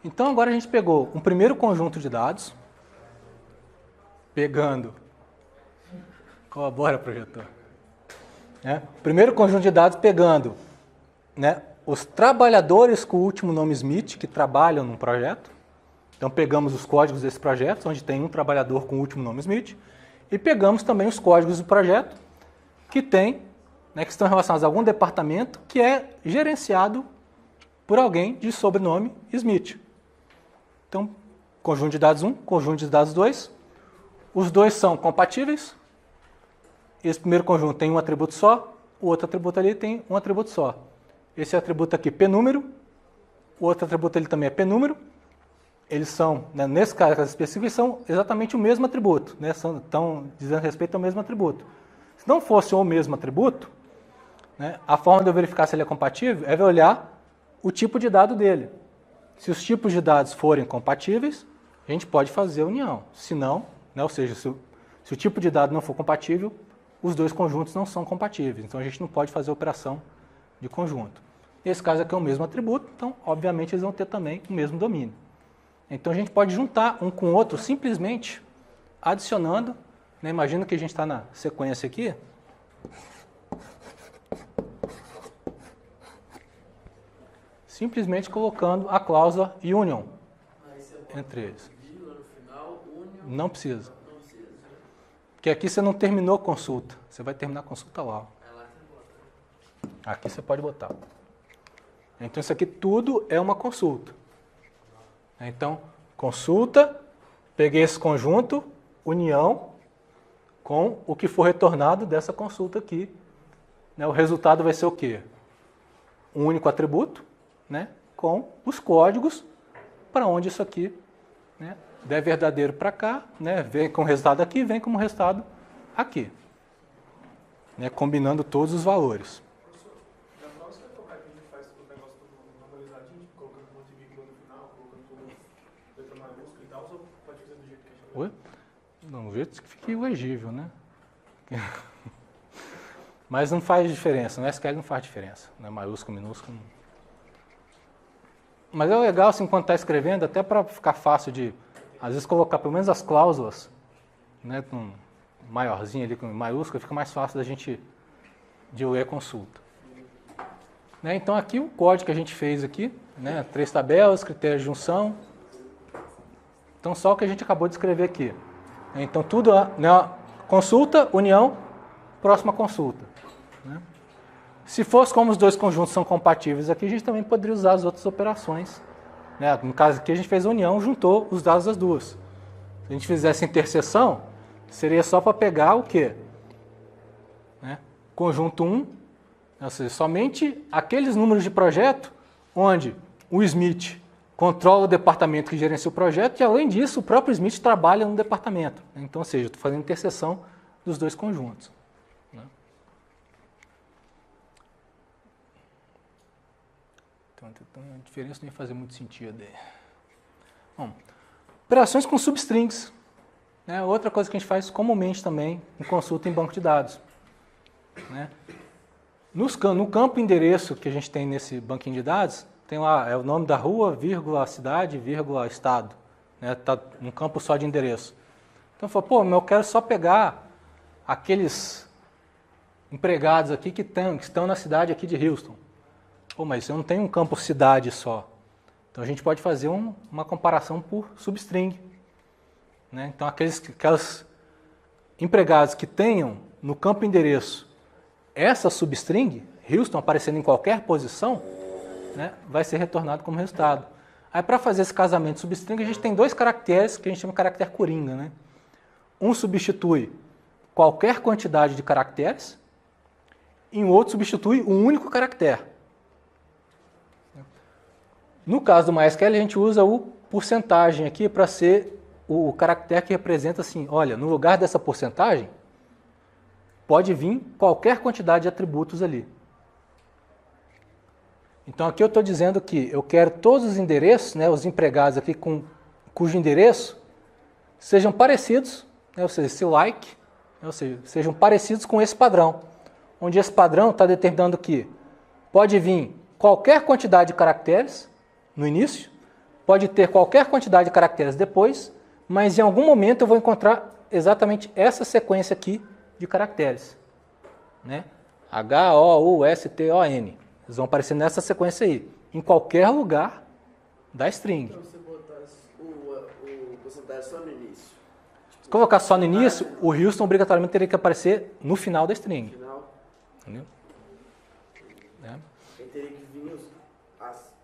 Então, agora a gente pegou um primeiro conjunto de dados, pegando... Colabora, projetor. Primeiro conjunto de dados pegando... os trabalhadores com o último nome Smith, que trabalham num projeto. Então pegamos os códigos desse projeto, onde tem um trabalhador com o último nome Smith, e pegamos também os códigos do projeto que tem, que estão relacionados a algum departamento que é gerenciado por alguém de sobrenome Smith. Então, conjunto de dados 1, conjunto de dados 2, os dois são compatíveis. Esse primeiro conjunto tem um atributo só, o outro atributo ali tem um atributo só. Esse atributo aqui, P-número, o outro atributo ali também é P-número. Eles são, nesse caso específico, são exatamente o mesmo atributo, estão dizendo respeito ao mesmo atributo. Se não fosse o mesmo atributo, a forma de eu verificar se ele é compatível é olhar o tipo de dado dele. Se os tipos de dados forem compatíveis, a gente pode fazer a união. Se não, ou seja, se o tipo de dado não for compatível, os dois conjuntos não são compatíveis. Então a gente não pode fazer a operação de conjunto. Nesse caso aqui é o mesmo atributo, então obviamente eles vão ter também o mesmo domínio. Então a gente pode juntar um com o outro simplesmente adicionando, imagina que a gente está na sequência aqui, simplesmente colocando a cláusula union entre eles. Não precisa. Porque aqui você não terminou a consulta, você vai terminar a consulta lá. Aqui você pode botar. Então isso aqui tudo é uma consulta. Então, consulta, peguei esse conjunto, união, com o que for retornado dessa consulta aqui. O resultado vai ser o quê? Um único atributo, com os códigos para onde isso aqui der verdadeiro para cá, vem com o resultado aqui, vem como resultado aqui. Combinando todos os valores. Oi? Não, o jeito que fique legível, Mas não faz diferença, no SQL não faz diferença, maiúsculo, minúsculo. Mas é legal, assim, quando está escrevendo, até para ficar fácil de, às vezes, colocar pelo menos as cláusulas, com maiorzinho ali, com maiúsculo, fica mais fácil da gente de ler a consulta. Então aqui o código que a gente fez aqui, 3 tabelas, critérios de junção. Então, só o que a gente acabou de escrever aqui. Então, tudo consulta, união, próxima consulta. Se fosse como os dois conjuntos são compatíveis aqui, a gente também poderia usar as outras operações. Né? No caso aqui, a gente fez a união, juntou os dados das duas. Se a gente fizesse interseção, seria só para pegar o quê? Né? Conjunto 1, ou seja, somente aqueles números de projeto onde o Smith controla o departamento que gerencia o projeto e, além disso, o próprio Smith trabalha no departamento. Então, ou seja, eu estou fazendo interseção dos dois conjuntos. Né? Então, a diferença não ia fazer muito sentido aí. Bom, operações com substrings. Né? Outra coisa que a gente faz comumente também em consulta em banco de dados. Né? No campo endereço que a gente tem nesse banquinho de dados, tem lá o nome da rua, vírgula, cidade, vírgula, estado. Né? Tá um campo só de endereço. Então, eu falo, pô, mas eu quero só pegar aqueles empregados aqui que estão na cidade aqui de Houston. Pô, mas eu não tenho um campo cidade só. Então, a gente pode fazer uma comparação por substring. Né? Então, aquelas empregados que tenham no campo endereço essa substring, Houston, aparecendo em qualquer posição, né, vai ser retornado como resultado. Aí, para fazer esse casamento substring, a gente tem dois caracteres que a gente chama de caractere coringa. Né? Um substitui qualquer quantidade de caracteres e o outro substitui um único caractere. No caso do MySQL, a gente usa o porcentagem aqui para ser o caractere que representa assim, olha, no lugar dessa porcentagem, pode vir qualquer quantidade de atributos ali. Então aqui eu estou dizendo que eu quero todos os endereços, né, os empregados aqui cujo endereço sejam parecidos, né, ou seja, esse like, né, ou seja, sejam parecidos com esse padrão, onde esse padrão está determinando que pode vir qualquer quantidade de caracteres no início, pode ter qualquer quantidade de caracteres depois, mas em algum momento eu vou encontrar exatamente essa sequência aqui de caracteres. Né? H-O-U-S-T-O-N. Eles vão aparecer nessa sequência aí, em qualquer lugar da string. Então, você botar o porcentagem só no início. Se colocar só no início, o Houston obrigatoriamente teria que aparecer no final da string. Final, Entendeu? É. ele teria que vir os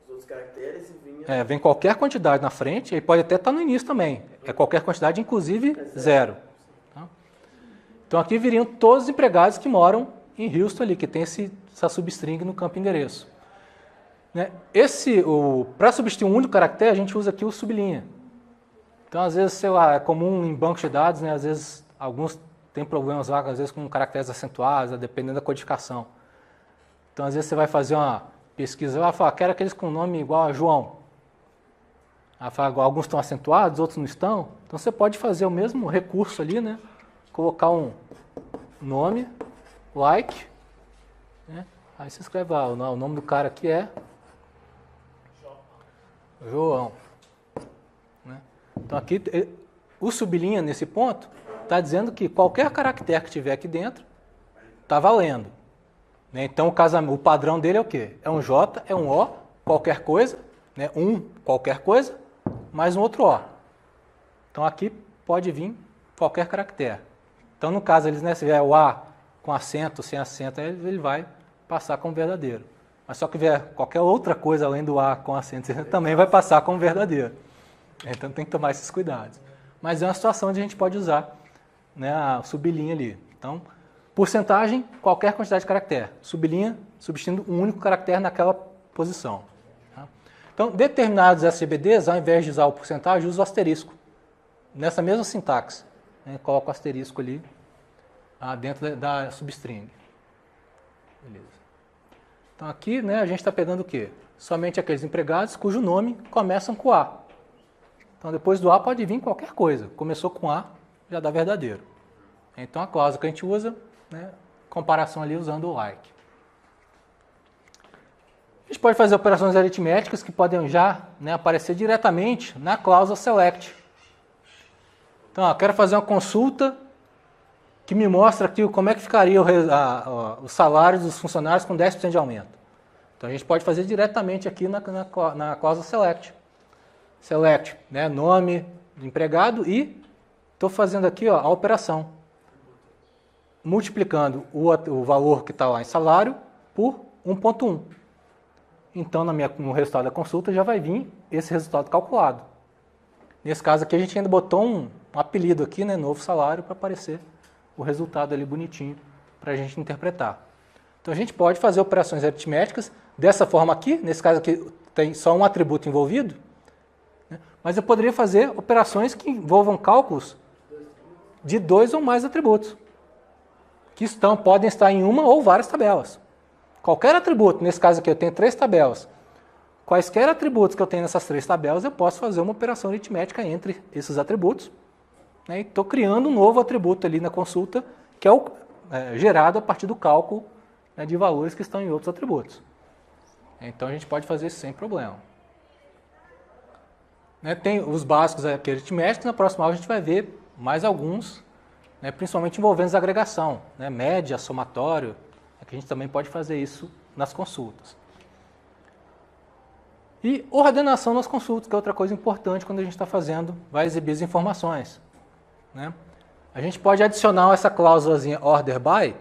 outros caracteres e vinha... Vem qualquer quantidade na frente, e pode até estar no início também. É qualquer quantidade, inclusive zero. Tá? Então aqui viriam todos os empregados que moram em Houston ali, que tem essa substring no campo endereço. Né? Para substituir um único caractere, a gente usa aqui o sublinha. Então, às vezes, sei lá, é comum em bancos de dados, né? Às vezes, alguns têm problemas lá, às vezes com caracteres acentuados, dependendo da codificação. Então, às vezes, você vai fazer uma pesquisa lá e fala, quero aqueles com nome igual a João. Aí fala, alguns estão acentuados, outros não estão. Então, você pode fazer o mesmo recurso ali, né? Colocar um nome, like, né? Aí você escreve lá, o nome do cara aqui é João. Né? Então aqui, o sublinha nesse ponto está dizendo que qualquer caractere que tiver aqui dentro está valendo. Né? Então o padrão dele é o quê? É um J, é um O, qualquer coisa, né? Qualquer coisa, mais um outro O. Então aqui pode vir qualquer caractere. Então no caso, né, se vier o A com acento, sem acento, ele vai passar como verdadeiro. Mas só que vier qualquer outra coisa além do A com acento, também vai passar como verdadeiro. Então tem que tomar esses cuidados. Mas é uma situação onde a gente pode usar, né, a sublinha ali. Então, porcentagem, qualquer quantidade de caractere. Sublinha, substituindo um único caractere naquela posição. Tá? Então, determinados SGBDs, ao invés de usar o porcentagem, usa o asterisco. Nessa mesma sintaxe. Né, coloca o asterisco ali dentro da substring. Beleza. Então aqui, né, a gente está pegando o quê? Somente aqueles empregados cujo nome começam com A. Então depois do A pode vir qualquer coisa. Começou com A, já dá verdadeiro. Então a cláusula que a gente usa, né, comparação ali usando o like. A gente pode fazer operações aritméticas que podem já, né, aparecer diretamente na cláusula select. Então, quero fazer uma consulta que me mostra aqui como é que ficaria os salários dos funcionários com 10% de aumento. Então, a gente pode fazer diretamente aqui na cláusula select. Select, né, nome do empregado e estou fazendo aqui a operação. Multiplicando o valor que está lá em salário por 1.1. Então, no resultado da consulta já vai vir esse resultado calculado. Nesse caso aqui, a gente ainda botou um apelido aqui, né, novo salário, para aparecer o resultado ali bonitinho para a gente interpretar. Então, a gente pode fazer operações aritméticas dessa forma aqui. Nesse caso aqui, tem só um atributo envolvido. Né, mas eu poderia fazer operações que envolvam cálculos de 2 ou mais atributos, que podem estar em uma ou várias tabelas. Qualquer atributo, nesse caso aqui eu tenho 3 tabelas, quaisquer atributos que eu tenho nessas 3 tabelas, eu posso fazer uma operação aritmética entre esses atributos, né, e estou criando um novo atributo ali na consulta, que é gerado a partir do cálculo, né, de valores que estão em outros atributos. Então a gente pode fazer isso sem problema. Né, tem os básicos aqui aritméticos, na próxima aula a gente vai ver mais alguns, né, principalmente envolvendo desagregação, né, média, somatório, que a gente também pode fazer isso nas consultas. E ordenação nas consultas, que é outra coisa importante quando a gente está fazendo, vai exibir as informações. Né? A gente pode adicionar essa cláusulazinha order by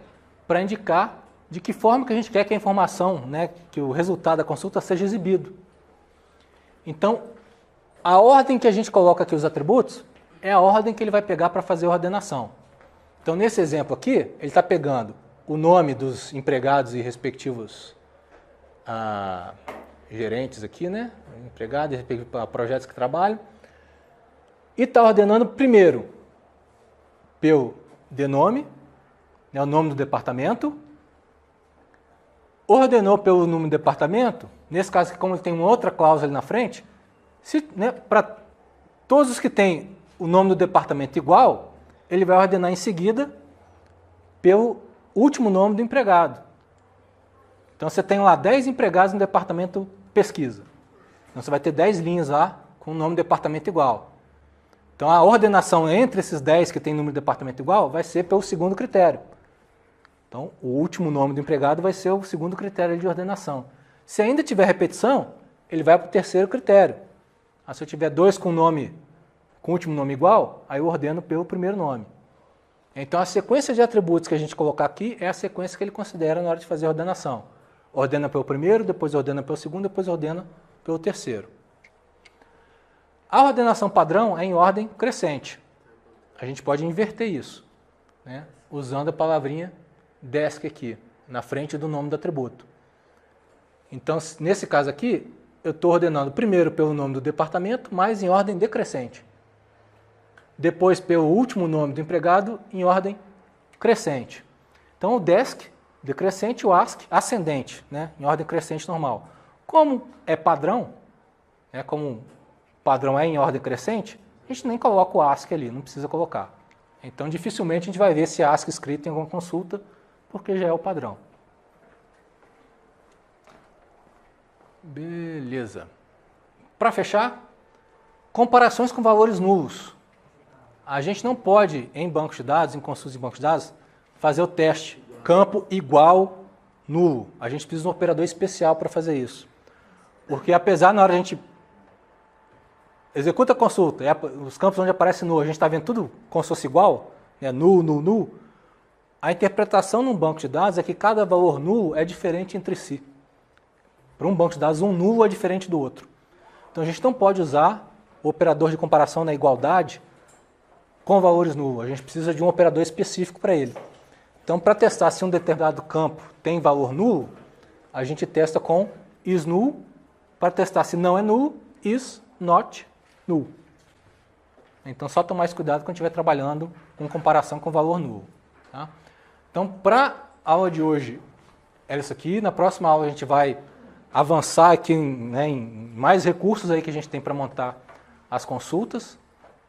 para indicar de que forma que a gente quer que a informação, né, que o resultado da consulta seja exibido. Então, a ordem que a gente coloca aqui os atributos é a ordem que ele vai pegar para fazer a ordenação. Então, nesse exemplo aqui, ele está pegando o nome dos empregados e respectivos gerentes aqui, né? Empregados e projetos que trabalham. E está ordenando primeiro pelo nome, né, o nome do departamento. Ordenou pelo nome do departamento, nesse caso aqui, como ele tem uma outra cláusula ali na frente, né, para todos os que têm o nome do departamento igual, ele vai ordenar em seguida pelo último nome do empregado. Então você tem lá 10 empregados no departamento pesquisa. Então você vai ter 10 linhas lá com o nome do departamento igual. Então a ordenação entre esses 10 que tem número de departamento igual vai ser pelo segundo critério. Então o último nome do empregado vai ser o segundo critério de ordenação. Se ainda tiver repetição, ele vai para o terceiro critério. Se eu tiver 2 com o último nome igual, aí eu ordeno pelo primeiro nome. Então, a sequência de atributos que a gente colocar aqui é a sequência que ele considera na hora de fazer a ordenação. Ordena pelo primeiro, depois ordena pelo segundo, depois ordena pelo terceiro. A ordenação padrão é em ordem crescente. A gente pode inverter isso, né, usando a palavrinha desk aqui, na frente do nome do atributo. Então, nesse caso aqui, eu estou ordenando primeiro pelo nome do departamento, mas em ordem decrescente. Depois pelo último nome do empregado em ordem crescente. Então o desk decrescente e o ask ascendente, né, em ordem crescente normal. Como é padrão, né, como padrão é em ordem crescente, a gente nem coloca o ask ali, não precisa colocar. Então dificilmente a gente vai ver esse ask escrito em alguma consulta, porque já é o padrão. Beleza. Para fechar, comparações com valores nulos. A gente não pode, em bancos de dados, em consultas de bancos de dados, fazer o teste campo igual nulo. A gente precisa de um operador especial para fazer isso. Porque apesar, na hora a gente executa a consulta, os campos onde aparece nulo, a gente está vendo tudo como se fosse igual, né, nulo, nulo, nulo, a interpretação num banco de dados é que cada valor nulo é diferente entre si. Para um banco de dados, um nulo é diferente do outro. Então a gente não pode usar o operador de comparação na igualdade com valores nulos. A gente precisa de um operador específico para ele. Então, para testar se um determinado campo tem valor nulo, a gente testa com isNull. Para testar se não é nulo, isNot null. Então, só tomar esse cuidado quando estiver trabalhando com comparação com valor nulo. Tá? Então, para a aula de hoje, era isso aqui. Na próxima aula, a gente vai avançar aqui, né, em mais recursos aí que a gente tem para montar as consultas.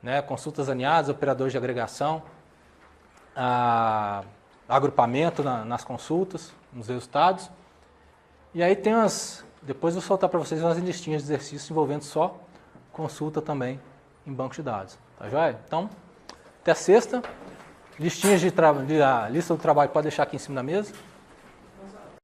Né, consultas alinhadas, operadores de agregação, agrupamento nas consultas, nos resultados. E aí tem depois eu vou soltar para vocês umas listinhas de exercícios envolvendo só consulta também em banco de dados. Tá joia? Então, até sexta. Listinhas a lista do trabalho pode deixar aqui em cima da mesa.